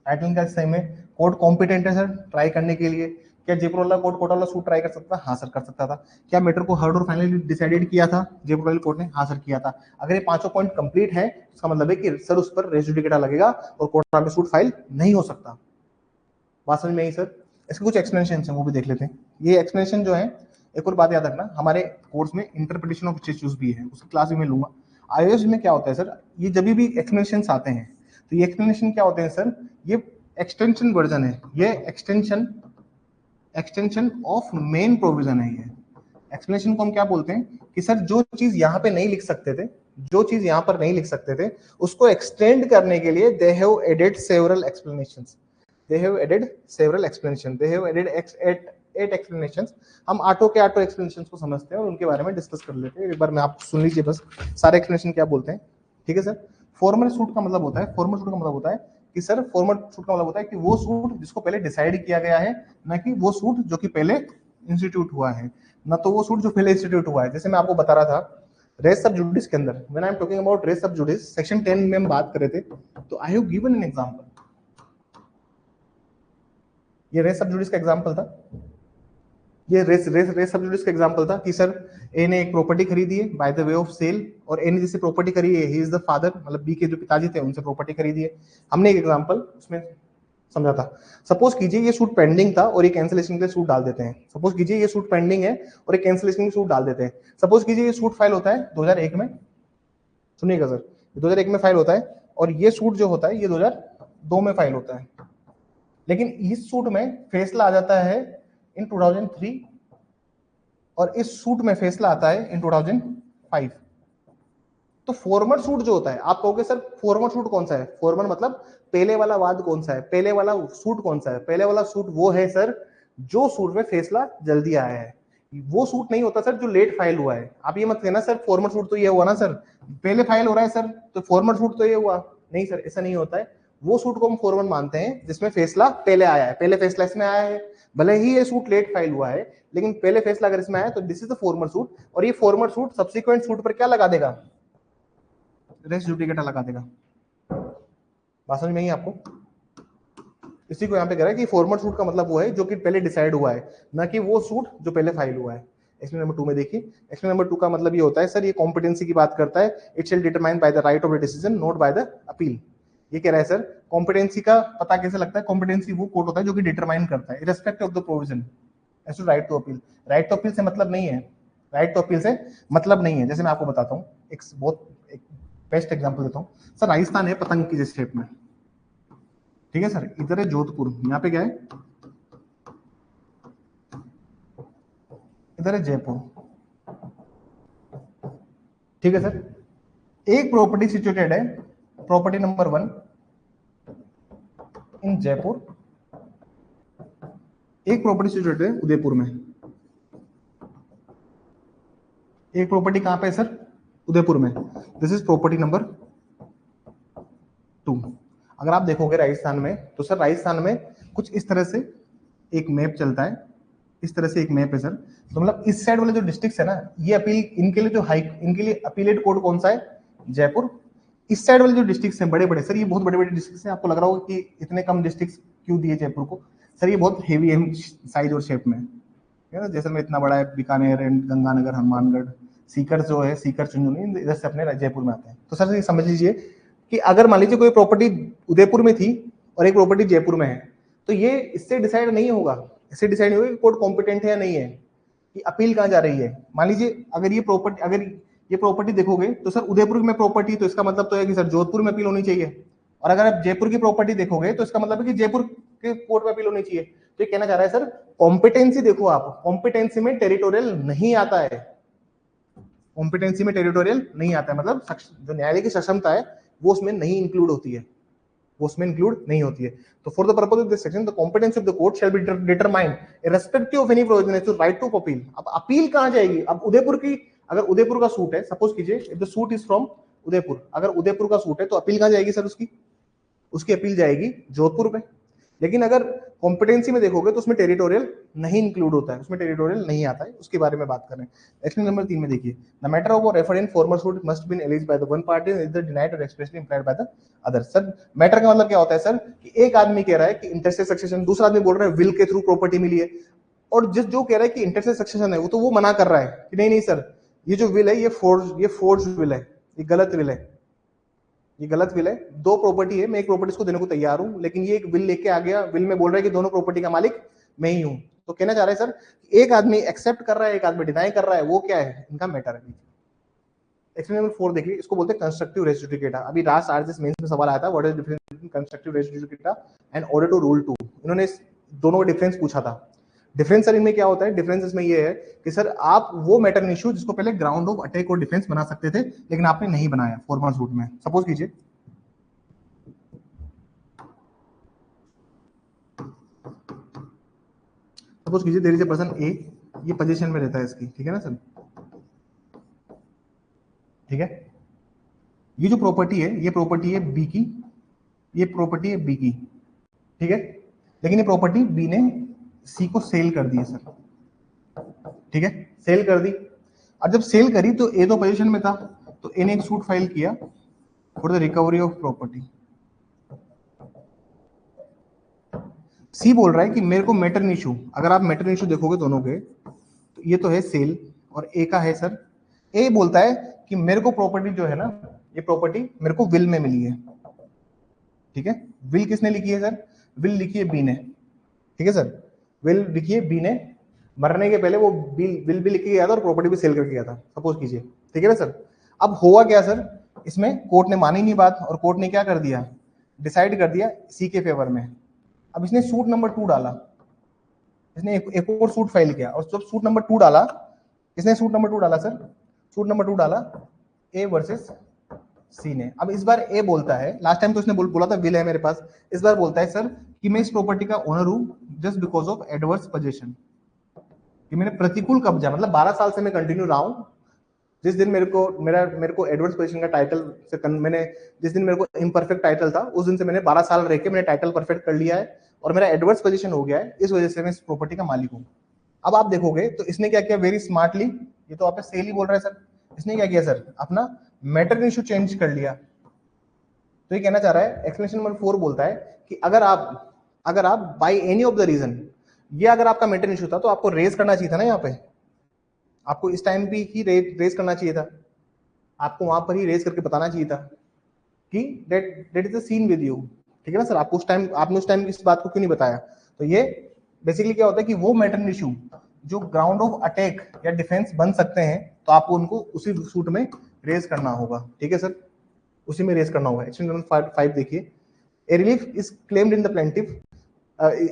टाइटलिंग का सेम है। कोर्ट कॉम्पिटेंट है सर ट्राई करने के लिए। क्या जयपुर वाला कोर्ट कोटा वाला सूट ट्राई कर सकता था? हाँ सर कर सकता था। क्या मैटर को हर्ड और फाइनली डिसाइडेड किया था जयपुर वाली कोर्ट ने? हाँ सर किया था। अगर ये पांचों पॉइंट कंप्लीट है, इसका मतलब है कि सर उस पर रेस जुडिकेटा लगेगा और कोर्ट में सूट फाइल नहीं हो सकता। बात समझ में आई सर? इसके कुछ एक्सप्लेनेशन है, वो भी देख लेते हैं। ये एक्सप्लेनेशन जो है, एक और बात याद रखना, हमारे कोर्स में इंटरप्रिटेशन ऑफ स्टेट्यूट्स भी है, उसकी क्लास भी मैं लूंगा। आईओएस में क्या होता है सर, ये जब भी एक्सप्लेनेशन आते हैं तो ये एक्सप्लेनेशन क्या होते हैं सर, ये एक्सटेंशन वर्जन है, ये एक्सटेंशन ऑफ मेन प्रोविजन है। ये एक्सप्लेनेशन को हम क्या बोलते हैं कि सर जो चीज यहाँ पे नहीं लिख सकते थे, जो चीज यहाँ पर नहीं लिख सकते थे, उसको एक्सटेंड करने के लिए they have added several explanations. They have added several explanations. They have added eight explanations. हम आठों के आठों explanations को समझते हैं और उनके बारे में डिस्कस कर लेते हैं। एक बार मैं आप सुन लीजिए बस सारे explanation क्या बोलते हैं, ठीक है सर? फॉर्मल सूट का मतलब होता है, फॉर्मल सूट का मतलब होता है कि सर फॉर्मल सूट का मतलब होता है कि वो सूट जिसको पहले डिसाइड किया गया है, ना कि वो सूट जो कि पहले इंस्टीट्यूट हुआ है, ना तो वो सूट जो पहले इंस्टीट्यूट हुआ है। जैसे मैं आपको बता रहा था रेस सब जुडिस के अंदर, when I am talking about res sub judice, section 10 में हम बात कर रहे थे, तो I have given an example. ये रेस सब जुडिस का एग्जांपल था, ये रेस सब जुडिस का एग्जांपल था कि सर ए ने एक प्रॉपर्टी खरीदी है by the way of sale, और ए ने जिससे प्रॉपर्टी खरीदी है ही इज द फादर, मतलब बी के जो पिताजी थे उनसे प्रॉपर्टी खरीदी है। हमने एक एग्जांपल उसमें समझा था। सपोज कीजिए ये सूट पेंडिंग था और ये कैंसिलेशन के लिए सूट डाल देते हैं। सपोज कीजिए ये सूट पेंडिंग है और ये कैंसिलेशन के सूट डाल देते हैं। सपोज कीजिए ये सूट फाइल होता है 2001 में, सुनिएगा सर, 2001 में फाइल होता है और ये सूट जो होता है ये 2002 में फाइल होता है, लेकिन इस सूट में फैसला आ जाता है इन 2003 और इस सूट में फैसला आता है इन 2005। तो फॉर्मर सूट जो होता है, आप कहोगे सर फॉर्मर सूट कौन सा है? फॉर्मर मतलब पहले वाला वाद कौन सा है, पहले वाला सूट कौन सा है? पहले वाला सूट वो है सर जो सूट में फैसला जल्दी आया है। वो सूट नहीं होता सर जो लेट फाइल हुआ है। आप ये मत कहना सर फॉर्मर सूट तो ये हुआ ना सर, पहले फाइल हो रहा है सर तो फॉर्मर सूट तो ये हुआ। नहीं सर, ऐसा नहीं होता है। वो सूट को हम फॉर्मर मानते हैं जिसमें फैसला पहले आया है, पहले फैसला इसमें आया है, भले ही ये सूट लेट फाइल हुआ है लेकिन पहले फैसला अगर इसमें आया तो this is the former suit. और ये फॉर्मर सूट सब्सिक्वेंट सूट पर क्या लगा देगा? रेस जुडिकेटा लगा देगा। बात समझ में आई आपको? इसी को यहाँ पे कह रहा है कि फॉर्मल सूट का मतलब वो है जो कि पहले डिसाइड हुआ है, ना कि वो सूट जो पहले फाइल हुआ है। एक्सप्लेन नंबर 2 में देखिए, एक्सप्लेन नंबर 2 का मतलब ये होता है सर, ये कॉम्पिटेंसी की बात करता है। It shall determine by the right of the decision not by the appeal. ये कह रहा है सर कॉम्पिटेंसी का पता कैसे लगता है? कॉम्पिटेंसी वो कोर्ट होता है जो कि डिटरमाइन करता है irrespective of the provision as to right to appeal. Right to appeal से मतलब नहीं है, राइट टू अपील से मतलब नहीं है। जैसे मैं आपको बताता हूँ, एक बहुत बेस्ट एग्जांपल देता हूँ सर। राजस्थान है पतंग की जिस शेप में, ठीक है सर, इधर है जोधपुर, यहाँ पे क्या है, इधर है जयपुर, ठीक है सर। एक प्रॉपर्टी सिचुएटेड है, प्रॉपर्टी नंबर 1 इन जयपुर, एक प्रॉपर्टी सिचुएटेड है उदयपुर में। एक प्रॉपर्टी कहां पे है सर? उदयपुर में। This is property number 2। अगर आप देखोगे राजस्थान में तो सर राजस्थान में कुछ इस तरह से एक मैप चलता है, इस तरह से एक मैप है सर। तो मतलब इस साइड वाले जो डिस्ट्रिक्ट है ना, ये अपील इनके लिए जो हाई, इनके लिए अपीलेट कोड कौन सा है? जयपुर। इस साइड वाले जो डिस्ट्रिक्ट हैं बड़े बड़े सर, ये बहुत बड़े बड़े डिस्ट्रिक्ट हैं। आपको लग रहा होगा कि इतने कम डिस्ट्रिक्ट क्यों दिए जयपुर को? सर ये बहुत हेवी है साइज और शेप में, है ना। जैसलमेर इतना बड़ा है, बीकानेर एंड गंगानगर, हनुमानगढ़, सीकर जो है, सीकर चुनचुनी इधर से अपने जयपुर में आते हैं। तो सर ये समझ लीजिए कि अगर मान लीजिए कोई प्रॉपर्टी उदयपुर में थी और एक प्रॉपर्टी जयपुर में है, तो ये इससे डिसाइड नहीं होगा, इससे डिसाइड नहीं होगा कि कोर्ट कॉम्पिटेंट है या नहीं है, कि अपील कहाँ जा रही है। मान लीजिए अगर ये प्रॉपर्टी, अगर ये प्रॉपर्टी देखोगे तो सर उदयपुर में प्रॉपर्टी, तो इसका मतलब तो है कि सर जोधपुर में अपील होनी चाहिए। और अगर आप जयपुर की प्रॉपर्टी देखोगे तो इसका मतलब है कि जयपुर के कोर्ट में अपील होनी चाहिए। तो ये कहना चाह रहा है सर कॉम्पिटेंसी देखो, आप कॉम्पिटेंसी में टेरिटोरियल नहीं आता है, कॉम्पिटेंसी में टेरिटोरियल नहीं आता है, मतलब जो न्यायालय की सक्षमता है वो उसमें नहीं इंक्लूड होती है, वो उसमें इंक्लूड नहीं होती है। तो for the purpose of this section the competency of the court shall be determined irrespective of any provision to right to appeal. अब अपील कहां जाएगी? अब उदयपुर की, अगर उदयपुर का सूट है, सपोज कीजिए if the suit is from Udaipur, अगर उदयपुर का सूट है तो अपील कहां जाएगी सर? उसकी अपील जाएगी जोधपुर में। लेकिन अगर कॉम्पिटेंसी में देखोगे तो उसमें टेरिटोरियल नहीं इंक्लूड होता है, उसमें टेरिटोरियल नहीं आता है, उसके बारे में बात कर रहे हैं। एक्शन नंबर 3 में देखिए, the matter of referred in former suit must been alleged by the one party is denied or expressly implied by the other. Sir matter का मतलब क्या होता है सर, कि एक आदमी कह रहा है कि इंटरस्टेड सक्सेशन, दूसरा आदमी बोल रहा है विल के थ्रू प्रॉपर्टी मिली है, और जो कह रहा है कि इंटरस्टेड सक्सेशन है वो तो वो मना कर रहा है कि नहीं नहीं सर, ये जो विल है ये फोर्ज विल है, ये गलत विल है, ये गलत विल है। दो प्रॉपर्टी है, मैं एक प्रॉपर्टी को देने को तैयार हूं, लेकिन ये एक विल लेके आ गया, विल में बोल रहा है कि दोनों प्रॉपर्टी का मालिक मैं ही हूं। तो कहना चाह रहा है सर एक आदमी एक्सेप्ट कर रहा है, एक आदमी डिनाई कर रहा है, वो क्या है? इनका मैटर है। एक्शन नंबर 4 देखिए, इसको बोलते हैं कंस्ट्रक्टिव रेस जुडिकेटा। अभी लास्ट आरएसएस मेंस में सवाल आया था, what is difference between constructive res judicata and order two rule 2। इन्होंने दोनों का डिफरेंस पूछा था। डिफरेंस सर इनमें क्या होता है? डिफरेंस इसमें ये है कि सर आप वो मैटर इशू जिसको पहले ग्राउंड ऑफ अटैक और डिफेंस बना सकते थे, लेकिन आपने नहीं बनाया फॉर्मल सूट में। सपोज कीजिए देयर इज अ पर्सन ए, ये पोजीशन में रहता है इसकी, ठीक है ना सर, ठीक है। ये जो प्रॉपर्टी है, ये प्रॉपर्टी है बी की, ये प्रॉपर्टी है बी की, ठीक है। लेकिन ये प्रॉपर्टी बी ने सी को सेल कर दी है सर, ठीक है, सेल कर दी। और जब सेल करी तो ए तो पोजीशन में था, तो ए ने एक सूट फाइल किया for the recovery of property. C बोल रहा है कि मेरे को मैटर इशू, अगर आप मैटर इशू देखोगे दोनों के, तो ये तो है सेल और ए का है सर। ए बोलता है कि मेरे को प्रॉपर्टी जो है ना, ये प्रॉपर्टी मेरे को विल में मिली है, ठीक है। विल किसने लिखी है सर? विल लिखी है बी ने, ठीक है सर। विल लिखी है बी ने, मरने के पहले वो विल भी लिख के गया था और प्रॉपर्टी भी सेल करके गया था, सपोज कीजिए, ठीक है ना सर। अब हुआ क्या सर, इसमें कोर्ट ने मानी नहीं बात, और कोर्ट ने क्या कर दिया? डिसाइड कर दिया सी के फेवर में। अब इसने सूट नंबर 2 डाला, इसने एक और सूट फाइल किया, और जब सूट नंबर 2 डाला, इसने सूट नंबर 2 डाला सर, सूट नंबर 2 डाला ए वर्सेस सी ने। अब इस बार ए बोलता है, लास्ट टाइम तो इसने बोला था विल है मेरे पास, इस बार बोलता है सर कि मैं इस प्रॉपर्टी का ओनर हूं just because of adverse position, कि मैंने प्रतिकूल कब्जा, मतलब 12 साल से मैं कंटिन्यू रहा हूं। जिस दिन मेरे को एडवर्स पोजीशन का टाइटल से मैंने, जिस दिन मेरे को इम्परफेक्ट टाइटल था, उस दिन से मैंने 12 साल रह के मैंने टाइटल परफेक्ट कर लिया है, और मेरा एडवर्स पोजीशन हो गया है, इस वजह से मैं इस प्रॉपर्टी का मालिक हूं। अब आप देखोगे तो इसने क्या किया वेरी स्मार्टली, ये तो आप सेल ही बोल रहा है सर, इसने क्या किया सर, अपना मैटर इशू चेंज कर लिया। तो ये कहना चाह रहा है, एक्सप्लेनेशन नंबर 4 बोलता है कि अगर आप by any of the reason, ये अगर आपका मैटर इशू था तो आपको रेज करना चाहिए था ना, यहाँ पे आपको इस टाइम भी ही रेज करना चाहिए था, आपको वहां पर ही रेज करके बताना चाहिए था कि that is the scene with you, ठीक है ना सर। आपको आपने उस टाइम इस बात को क्यों नहीं बताया? तो ये बेसिकली क्या होता है कि वो मैटर इशू जो ग्राउंड ऑफ अटैक या डिफेंस बन सकते हैं, तो आपको उनको उसी सूट में रेज करना होगा, ठीक है सर, उसी में रेज करना होगा। एक्शन नंबर 5 देखिए, ए relief is claimed in the plaintiff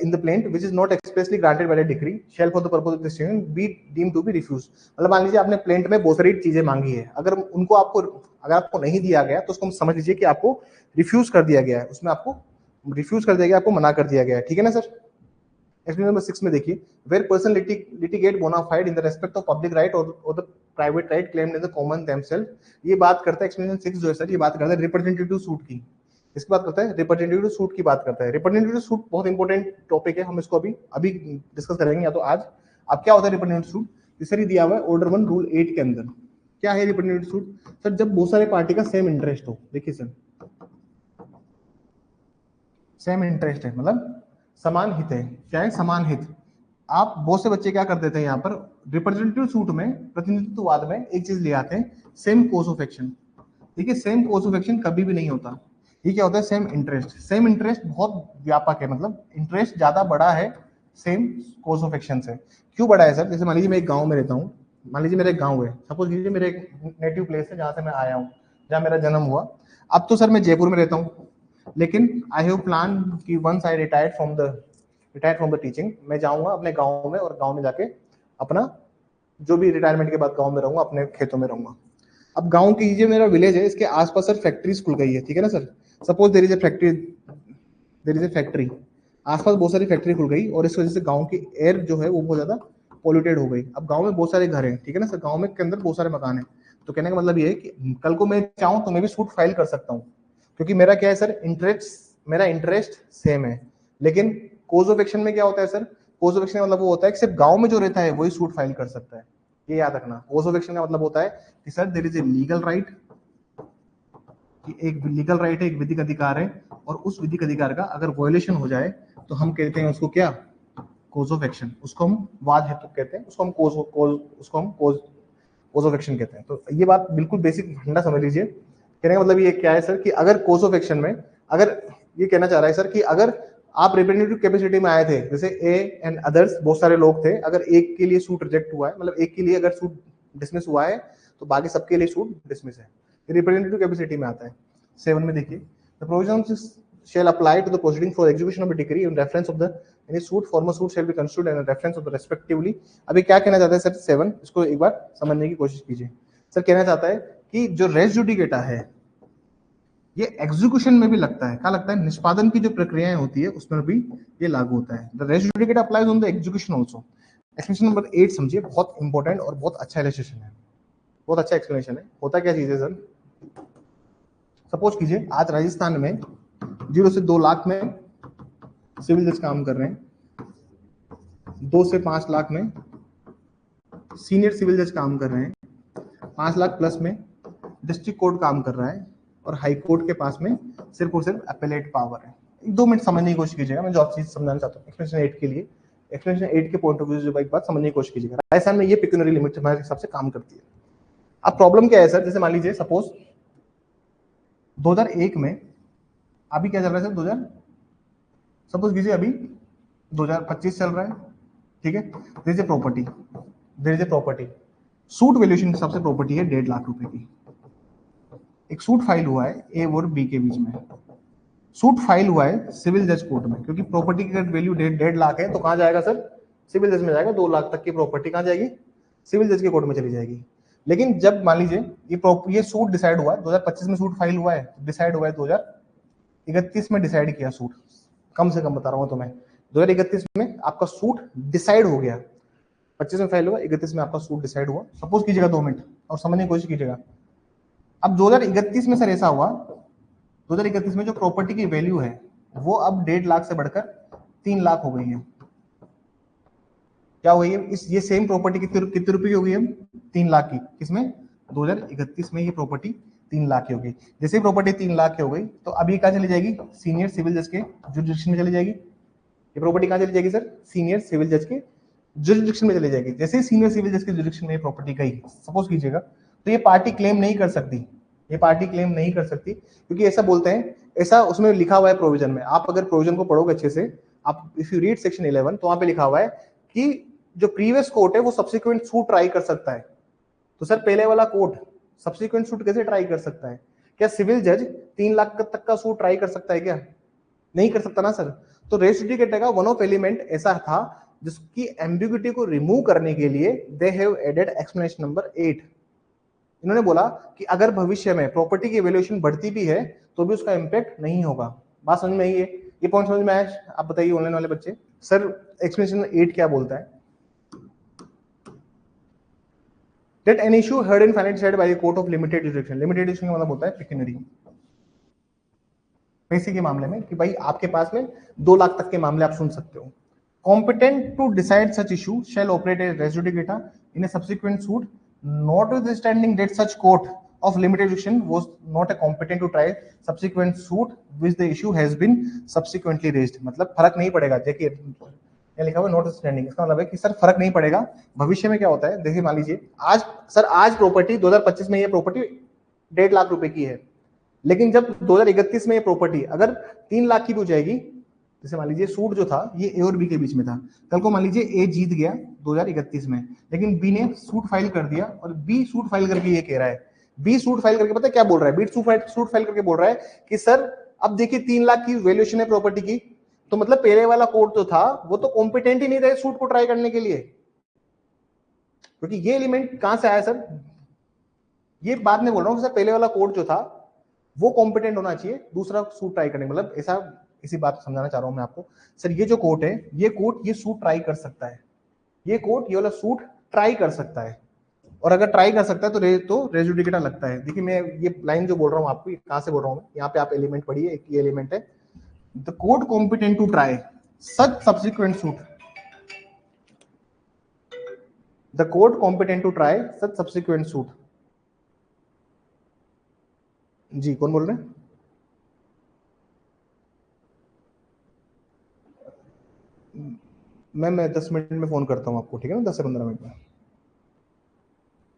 in the plaint which is not expressly granted by the decree shall for the purpose of this hearing be deemed to be refused। मतलब मान लीजिए आपने plaint में बहुत सारी चीजें मांगी है, अगर आपको नहीं दिया गया तो उसको समझ लीजिए कि आपको रिफ्यूज कर दिया गया है, उसमें आपको रिफ्यूज कर दिया गया, आपको मना कर दिया गया है, ठीक है ना सर। एक्शन नंबर 6 में देखिए, where person litigate bona fide in the respect of public right or the private right claimed in the common themselves. ये बात करता है एक्सप्लेनेशन 6 जो है सर, ये बात करता है रिप्रेजेंटेटिव सूट की, इसकी बात करता है, रिप्रेजेंटेटिव सूट की बात करता है। रिप्रेजेंटेटिव सूट बहुत इंपॉर्टेंट टॉपिक है, हम इसको अभी डिस्कस करेंगे या तो आज। अब क्या होता है रिप्रेजेंटेटिव सूट? सर ये दिया हुआ है ऑर्डर 1 रूल 8 के अंदर। क्या है रिप्रेजेंटेटिव सूट? सर जब बहुत सारे पार्टी का सेम इंटरेस्ट हो, देखिए सर सेम इंटरेस्ट है, मतलब समान हित है। क्या है? समान हित। आप बहुत से बच्चे क्या कर देते हैं यहाँ पर रिप्रेजेंटेटिव सूट में, प्रतिनिधित्ववाद में एक चीज ले आते हैं, सेम कोर्स ऑफ एक्शन। देखिए सेम कोर्स ऑफ एक्शन कभी भी नहीं होता, ये क्या होता है? Same interest. सेम इंटरेस्ट बहुत व्यापक है, मतलब इंटरेस्ट ज्यादा बड़ा है सेम कोर्स ऑफ एक्शन से। क्यों बड़ा है सर? जैसे मान लीजिए मैं एक गांव में रहता हूँ, मान लीजिए मेरा एक गांव है, सपोज कीजिए मेरे एक नेटिव प्लेस है जहां से मैं आया हूँ, जहां मेरा जन्म हुआ। अब तो सर मैं जयपुर में रहता हूँ, लेकिन आई हैव प्लान कि once I retired from the teaching, मैं जाऊंगा अपने गाँव में और गाँव में जाके अपना जो भी रिटायरमेंट के बाद गांव में रहूंगा, अपने खेतों में रहूंगा। अब गांव की ये मेरा विलेज है, इसके आसपास सर फैक्ट्रीज खुल गई है, ठीक है ना sir. Suppose there is a factory, आसपास बहुत सारी फैक्ट्री खुल गई और इस वजह से गांव की एयर जो है वो बहुत ज्यादा पॉल्यूटेड हो गई। अब गांव में बहुत सारे घर हैं, ठीक है ना सर, गांव में के अंदर बहुत सारे मकान हैं। तो कहने का मतलब ये है कि कल को मैं चाहूं तो मैं भी सूट फाइल कर सकता हूँ, क्योंकि मेरा क्या है सर, मेरा इंटरेस्ट सेम है। लेकिन कोज ऑफ एक्शन में क्या होता है सर, कोज ऑफ एक्शन का मतलब वो होता है कि सिर्फ गांव में जो रहता है वही सूट फाइल कर सकता है। ये याद रखना, कोज ऑफ एक्शन का मतलब होता है कि sir there is a legal right, कि एक लीगल राइट है, एक विधिक अधिकार है, और उस विधिक अधिकार का अगर वायोलेशन हो जाए तो हम कहते हैं उसको क्या, कोज ऑफ एक्शन। उसको हम वाद हेतु कहते हैं, उसको हम कोज ऑफ एक्शन कहते हैं। तो ये बात बिल्कुल बेसिक फंडा समझ लीजिए। कहने का मतलब ये क्या है सर, कि अगर कोज ऑफ एक्शन में, अगर ये कहना चाह रहा है सर कि अगर आप रिप्रेजेंटेटिव कैपेसिटी में आए थे, जैसे ए एंड अदर्स बहुत सारे लोग थे, अगर एक के लिए सूट रिजेक्ट हुआ है, मतलब एक के लिए अगर सूट डिसमिस हुआ है तो बाकी सबके लिए सूट डिसमिस है, रिप्रेजेंटेटिव कैपेसिटी में आता है। 7 में देखिए, the provisions shall apply to the proceeding for execution of a decree in reference of the any suit, former suit shall be construed in reference of the respectively। अभी क्या कहना चाहता है सर 7, इसको एक बार समझने की कोशिश कीजिए। सर कहना चाहता है कि जो रेस जुडिकेटा है ये एग्जीक्यूशन में भी लगता है। क्या लगता है, निष्पादन की जो प्रक्रियाएं होती है उसमें भी ये लागू होता है। The res judicata applies on the execution also. Explanation number 8 समझिए, बहुत इंपॉर्टेंट और बहुत अच्छा इलस्ट्रेशन है, बहुत अच्छा एक्सप्लेनेशन है। होता क्या चीज है सर, सपोज कीजिए आज राजस्थान में 0 से 2 लाख में सिविल जज काम कर रहे हैं, 2 से 5 लाख में सीनियर सिविल जज काम कर रहे हैं, 5 लाख प्लस में डिस्ट्रिक्ट कोर्ट काम कर रहा है, और हाई कोर्ट के पास में सिर्फ और सिर्फ अपीलेट पावर है। 2 मिनट समझने की कोशिश कीजिएगा, मैं जो चीज समझाना चाहता हूँ एक्सप्लेनेशन 8 के लिए, एक्सप्लेनेशन 8 के पॉइंट ऑफ व्यू से एक बात समझने की कोशिश कीजिएगा। राजस्थान में ये पिक्यूनरी लिमिट हमारे हिसाब से काम करती है। अब प्रॉब्लम क्या है सर, जैसे मान लीजिए सपोज 2001 में, अभी क्या चल रहा है सर, 2000 सपोज कीजिए अभी 2025 चल रहा है, ठीक है। There is a property, suit valuation के हिसाब से प्रॉपर्टी है 1.5 लाख रुपए की। एक सूट फाइल हुआ है ए और बी के बीच में, सूट फाइल हुआ है सिविल जज कोर्ट में, क्योंकि प्रॉपर्टी की वैल्यू 1.5 लाख है तो कहां जाएगा सर, सिविल जज में जाएगा। 2 लाख तक की प्रॉपर्टी कहां जाएगी, सिविल जज के कोर्ट में चली जाएगी। लेकिन जब मान लीजिए ये सूट डिसाइड हुआ है 2025 में, सूट फाइल हुआ है, डिसाइड हुआ है 2031 में, डिसाइड किया सूट, कम से कम बता रहा हूं तो मैं 2031 में आपका सूट डिसाइड हो गया, 25 में फाइल हुआ, 31 में आपका सूट डिसाइड हुआ। सपोज कीजिएगा 2 मिनट और समझने की कोशिश कीजिएगा। अब 2031 में सर ऐसा हुआ, 2031 में जो प्रॉपर्टी की वैल्यू है वो अब 1.5 लाख से बढ़कर 3 लाख हो गई है। क्या हो गई है, इस ये सेम प्रॉपर्टी कितने रुपए की हो गई है, 3 लाख की। किसमें, 2031 में ये प्रॉपर्टी 3 लाख की हो गई। जैसे प्रॉपर्टी 3 लाख की हो गई तो अभी कहाँ चली जाएगी, सीनियर सिविल जज के जुरिडिक्शन में चली जाएगी। ये प्रॉपर्टी कहाँ चली जाएगी सर, सीनियर सिविल जज के जुरिडिक्शन में चली जाएगी। जैसे सीनियर सिविल जज के जुरिडिक्शन में ये प्रॉपर्टी गई, सपोज कीजिएगा, तो ये पार्टी क्लेम नहीं कर सकती, ये पार्टी क्लेम नहीं कर सकती, क्योंकि ऐसा बोलते हैं, ऐसा उसमें लिखा हुआ है प्रोविजन में। आप अगर प्रोविजन को पढ़ोगे अच्छे से, आप इफ यू रीड सेक्शन 11 तो वहां पे लिखा हुआ है कि जो प्रीवियस कोर्ट है वो सब्सिक्वेंट सूट ट्राई कर सकता है। तो सर पहले वाला कोर्ट सब्सिक्वेंट सूट कैसे ट्राई कर सकता है, क्या सिविल जज 3 लाख तक का सूट ट्राई कर सकता है क्या, नहीं कर सकता ना सर। तो रेस जुडिकेटा का वन ऑफ एलिमेंट ऐसा था जिसकी एम्बिग्यूटी को रिमूव करने के लिए they have added explanation number 8। इन्होंने बोला कि अगर भविष्य में प्रॉपर्टी की वैल्यूएशन बढ़ती भी है तो भी उसका इंपैक्ट नहीं होगा। बात समझ में आई है, ये पॉइंट समझ में आया, आप बताइए ऑनलाइन वाले बच्चे। सर एक्सप्लेनेशन 8 क्या बोलता है, that an issue heard and finally decided by the court of limited jurisdiction, limited jurisdiction का मतलब होता है पेक्यूनरी, पैसे के मामले में, कि भाई आपके पास में 2 लाख तक के मामले आप सुन सकते हो। competent to decide such issue shall operate as res judicata in a subsequent suit, notwithstanding that such court of limited jurisdiction was not a competent to try subsequent suit which the issue has been subsequently raised। मतलब फर्क नहीं पड़ेगा, देखिए क्या लिखा हुआ है, not standing, इसका मतलब है कि सर फर्क नहीं पड़ेगा भविष्य में क्या होता है। देखिए मान लीजिए आज सर, आज प्रॉपर्टी 2025 में ये प्रॉपर्टी 1.5 लाख रुपए की है, लेकिन जब 2031 में ये प्रॉपर्टी अगर 3 लाख की भी हो जाएगी, जैसे मान लीजिए सूट जो था ये ए और बी के बीच में था, कल को मान लीजिए ए जीत गया 2031 में, लेकिन बी ने सूट फाइल कर दिया, और बी सूट फाइल करके ये कह रहा है, बी सूट फाइल करके पता है क्या बोल रहा है, बी सूट फाइल करके बोल रहा है कि सर अब देखिए 3 लाख की वैल्यूएशन है प्रॉपर्टी की, तो मतलब पहले वाला कोर्ट जो था वो तो कॉम्पिटेंट ही नहीं था सूट को ट्राई करने के लिए। क्योंकि ये एलिमेंट कहां से आया सर, ये बात नहीं बोल रहा हूं सर, पहले वाला कोड जो था वो कॉम्पिटेंट होना चाहिए दूसरा सूट ट्राई करने, मतलब ऐसा इसी बात को समझाना चाह रहा हूं मैं आपको। सर ये जो कोड है, ये कोड ये सूट ट्राई कर सकता है, ये कोड ये वाला सूट ट्राई कर सकता है, और अगर ट्राई कर सकता है तो रेजुडिकेटा लगता है। देखिए मैं ये लाइन जो बोल रहा हूँ आपको, कहां से बोल रहा हूँ, यहाँ पे आप एलिमेंट पढ़िए, एक ये एलिमेंट है, the code competent to try such subsequent suit, the code competent to try such subsequent suit. जी कौन बोल रहे हैं? मैं 10 मिनट में फोन करता हूँ आपको, ठीक है ना, 10 से 15 मिनट में।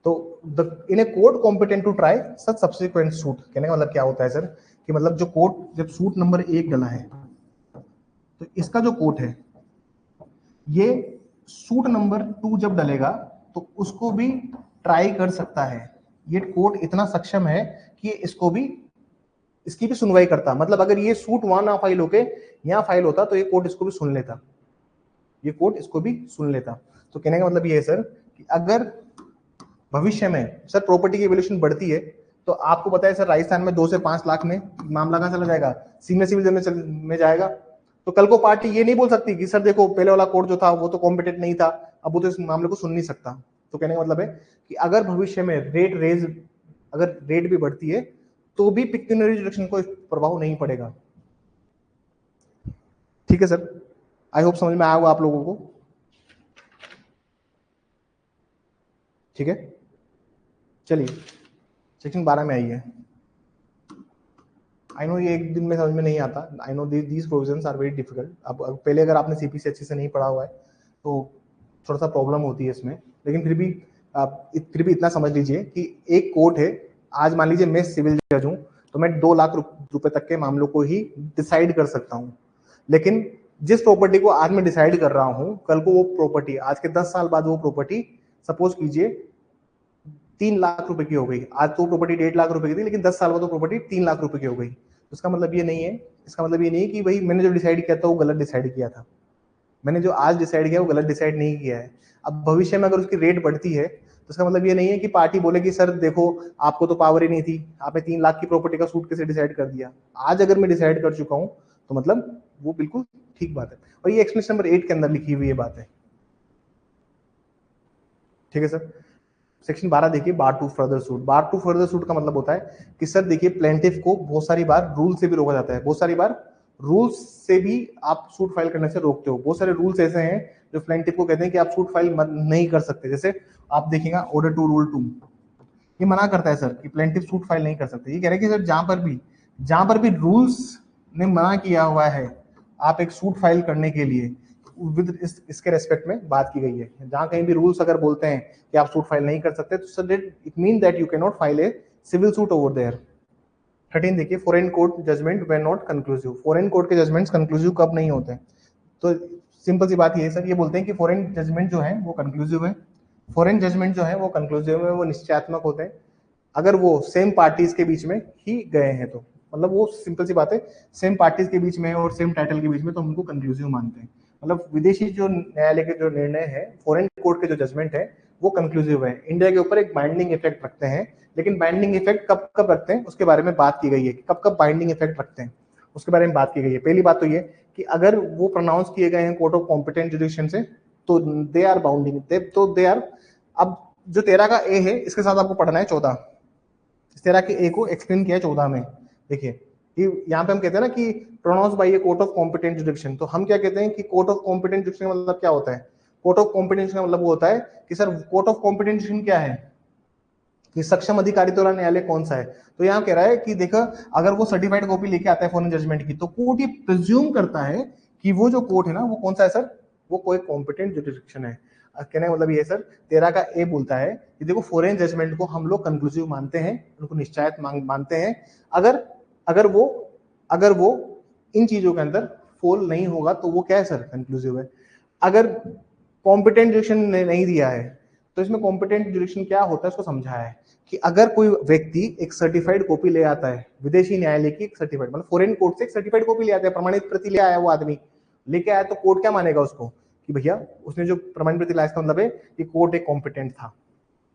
तो in a code competent to try such subsequent suit, कहने का मतलब क्या होता है सर, कि मतलब जो कोड जब सूट नंबर 1 डला है, तो इसका जो कोड है ये सूट नंबर 2 जब डलेगा तो उसको भी ट्राई कर सकता है। ये कोड इतना सक्षम है कि इसको भी, इसकी भी सुनवाई करता, मतलब अगर ये सूट वहां ना फाइल होके यहाँ फाइल होता तो ये कोड इसको भी सुन लेता, ये कोड इसको भी सुन लेता। तो कहने का मतलब ये है सर कि अगर भविष्य में सर प्रॉपर्टी की वैल्यूएशन बढ़ती है, तो आपको पता है सर राजस्थान में 2 से 5 लाख में मामला कहां चला जाएगा, सीनियर सिविल में जाएगा। तो कल को पार्टी ये नहीं बोल सकती कि सर देखो पहले वाला कोड जो था वो तो कॉम्पिटेंट नहीं था, अब वो तो इस मामले को सुन नहीं सकता। तो कहने का मतलब है कि अगर भविष्य में अगर रेट भी बढ़ती है तो भी पिक्यूनरी डिडक्शन को प्रभाव नहीं पड़ेगा। ठीक है सर, आई होप समझ में आया होगा आप लोगों को। ठीक है, चलिए सेक्शन 12 में आइए। आई नो ये एक दिन में समझ में नहीं आता, I know these provisions are very difficult. अब पहले अगर आपने सीपीसी अच्छे से नहीं पढ़ा हुआ है तो थोड़ा सा प्रॉब्लम होती है इसमें, लेकिन फिर भी आप इतना समझ लीजिए कि एक कोर्ट है, आज मान लीजिए मैं सिविल जज हूं तो मैं 2 लाख रुपए तक के मामलों को ही डिसाइड कर सकता हूं, लेकिन जिस प्रॉपर्टी को आज मैं डिसाइड कर रहा हूं, कल को वो प्रॉपर्टी, आज के 10 साल बाद वो प्रॉपर्टी सपोज कीजिए 3 लाख रुपए की हो गई। आज तो प्रॉपर्टी 1.5 लाख रुपए की थी, लेकिन 10 साल बाद तो प्रॉपर्टी 3 लाख रुपए की हो गई। उसका मतलब ये नहीं है, इसका मतलब ये नहीं है कि भाई मैंने जो डिसाइड किया था वो गलत डिसाइड किया था, मैंने जो आज डिसाइड किया वो गलत डिसाइड नहीं किया है। अब भविष्य में अगर उसकी रेट बढ़ती है तो इसका मतलब ये नहीं है कि पार्टी बोले कि सर देखो आपको तो पावर ही नहीं थी, आपने 3 लाख की प्रॉपर्टी का सूट कैसे डिसाइड कर दिया। आज अगर मैं डिसाइड कर चुका हूं तो मतलब वो बिल्कुल ठीक बात है, और ये एक्सप्लेनेशन नंबर 8 के अंदर लिखी हुई ये बात है। ठीक है सर, सेक्शन 12 देखिए, bar to further suit. Bar to further suit का मतलब होता है कि सर देखिए प्लेंटिफ को बहुत सारी बार रूल से भी रोका जाता है, बहुत सारी बार रूल्स से भी आप सूट फाइल करने से रोकते हो। बहुत सारे रूल्स ऐसे हैं जो प्लेंटिफ को कहते हैं कि आप सूट फाइल नहीं कर सकते। जैसे आप देखेंगे ऑर्डर टू रूल 2, ये मना करता है सर कि प्लेंटिफ सूट फाइल नहीं कर सकते। ये कह रहे हैं कि सर जहां पर भी रूल्स ने मना किया हुआ है आप एक सूट फाइल करने के लिए, विद इसके रेस्पेक्ट में बात की गई है। जहां कहीं भी रूल्स अगर बोलते हैं कि आप सूट फाइल नहीं कर सकते तो sir it mean that you can not file a civil suit over there. 13 देखिए, foreign court judgment were not conclusive. Foreign court के जजमेंट्स कंक्लूसिव कब नहीं होते? तो सिंपल सी बात ये है सर, ये बोलते हैं कि फॉरेन जजमेंट जो है वो कंक्लूसिव है, फॉरेन जजमेंट जो है वो कंक्लूसिव है, वो निश्चयात्मक होते हैं अगर वो सेम पार्टीज के बीच में ही गए हैं। तो मतलब वो सिंपल सी बात है, सेम पार्टीज के बीच में और सेम टाइटल के बीच में तो हम उनको कंक्लूसिव मानते हैं। मतलब विदेशी जो न्यायालय के जो निर्णय है, फॉरेन कोर्ट के जो जजमेंट है वो कंक्लूसिव है, इंडिया के ऊपर एक बाइंडिंग इफेक्ट रखते हैं। लेकिन बाइंडिंग इफेक्ट कब कब रखते हैं उसके बारे में बात की गई है, कब कब बाइंडिंग इफेक्ट रखते हैं उसके बारे में बात की गई है। पहली बात तो ये कि अगर वो प्रोनाउंस किए गए हैं कोर्ट ऑफ कॉम्पिटेंट जुडिक्शन से तो दे आर बाउंडिंग, तो दे आर। अब जो 13 का ए है इसके साथ आपको पढ़ना है 14, इस तरह के ए को एक्सप्लेन किया है 14 में। देखिए यहाँ पे हम कहते हैं ना कि pronounce by a court of competent jurisdiction, तो हम क्या कहते हैं कि कोर्ट ऑफ कॉम्पिटेंट जुडिक्शन का मतलब क्या होता है? कोर्ट ऑफ कॉम्पिटेंस का मतलब वो होता है कि सर कोर्ट ऑफ कॉम्पिटेंट जुडिक्शन क्या है, कि सक्षम अधिकारी द्वारा न्यायालय कौन सा है। तो यहाँ कह रहा है कि देखो अगर वो सर्टिफाइड कॉपी लेके आता है फॉरेन जजमेंट की, तो कोर्ट ये प्रिज्यूम करता है कि वो जो कोर्ट है ना वो कौन सा है सर, वो कोई कॉम्पिटेंट जुडिक्शन है। कहने का मतलब ये सर 13 का ए बोलता है कि देखो फॉरेन जजमेंट को हम लोग कंक्लूसिव मानते हैं, उनको निश्चयात मानते हैं, अगर अगर वो अगर वो इन चीजों के अंदर फॉल नहीं होगा तो वो क्या है सर, कंक्लूसिव है। अगर कॉम्पिटेंट जुडिक्शन ने नहीं दिया है तो इसमें कॉम्पिटेंट जुडिक्शन क्या होता है उसको समझाया है कि अगर कोई व्यक्ति एक सर्टिफाइड कॉपी ले आता है विदेशी न्यायालय की, एक सर्टिफाइड मतलब फॉरेन कोर्ट से एक सर्टिफाइड कॉपी ले आता है, प्रमाणित प्रति ले आया वो आदमी लेके आया, तो कोर्ट क्या मानेगा उसको कि भैया उसने जो प्रमाण पत्र दिलाया इसका मतलब है कि कोर्ट एक कॉम्पिटेंट था।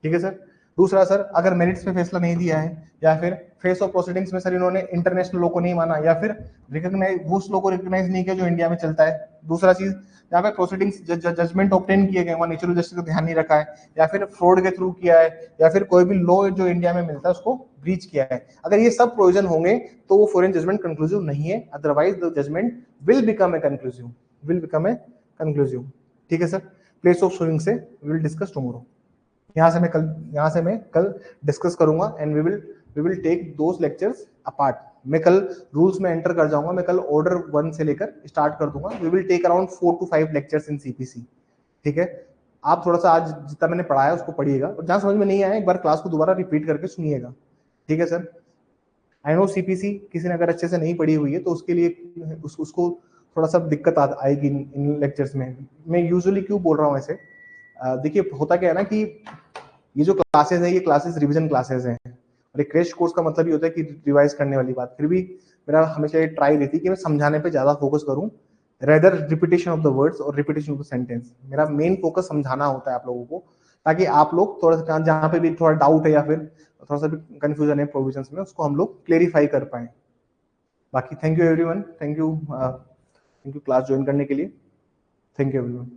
ठीक है सर। दूसरा सर, अगर मेरिट्स पे फैसला नहीं दिया है या फिर फेस ऑफ प्रोसीडिंग्स में सर इन्होंने इंटरनेशनल लॉ को नहीं माना या फिर रिकॉग्नाइज वो उस लॉ को रिकॉग्नाइज नहीं किया जो इंडिया में चलता है। दूसरा चीज, यहाँ पे प्रोसीडिंग्स जजमेंट ऑब्टेन किए गए वहाँ नेचुरल जस्टिस का ध्यान नहीं रखा है या फिर फ्रॉड के थ्रू किया है या फिर कोई भी लॉ जो इंडिया में मिलता है उसको ब्रीच किया है। अगर ये सब प्रोविजन होंगे तो वो फॉरेन जजमेंट कंक्लूसिव नहीं है, otherwise the judgment will become a conclusive. ठीक है सर। प्लेस ऑफ सोइंग से विल डिस्कस टुमारो। यहाँ से मैं कल डिस्कस करूंगा and we will take those lectures apart. मैं कल रूल्स में एंटर कर जाऊंगा, मैं कल ऑर्डर 1 से लेकर स्टार्ट कर दूंगा। We will take around 4 to 5 lectures in CPC. ठीक है। आप थोड़ा सा आज जितना मैंने पढ़ाया उसको पढ़िएगा और जहां समझ में नहीं आया एक बार क्लास को दोबारा रिपीट करके सुनिएगा। ठीक है सर। आई नो सीपीसी किसी ने अगर अच्छे से नहीं पढ़ी हुई है तो उसके लिए उसको थोड़ा सा दिक्कत आएगी इन लेक्चर्स में। मैं यूजुअली क्यों बोल रहा हूँ ऐसे, देखिए होता क्या है ना कि ये जो क्लासेस है ये क्लासेस रिवीजन क्लासेस हैं और एक क्रैश कोर्स का मतलब ये होता है कि रिवाइज करने वाली बात। फिर भी मेरा हमेशा ये ट्राई रहती है कि मैं समझाने पे ज्यादा फोकस करूं rather repetition of the words और रिपीटेशन ऑफ द सेंटेंस। मेरा मेन फोकस समझाना होता है आप लोगों को, ताकि आप लोग थोड़ा सा जहाँ पे भी थोड़ा डाउट है या फिर थोड़ा सा भी कंफ्यूजन है प्रोविजंस में उसको हम लोग क्लेरिफाई कर पाए। बाकी thank you everyone, thank you class join करने के लिए। Thank you everyone.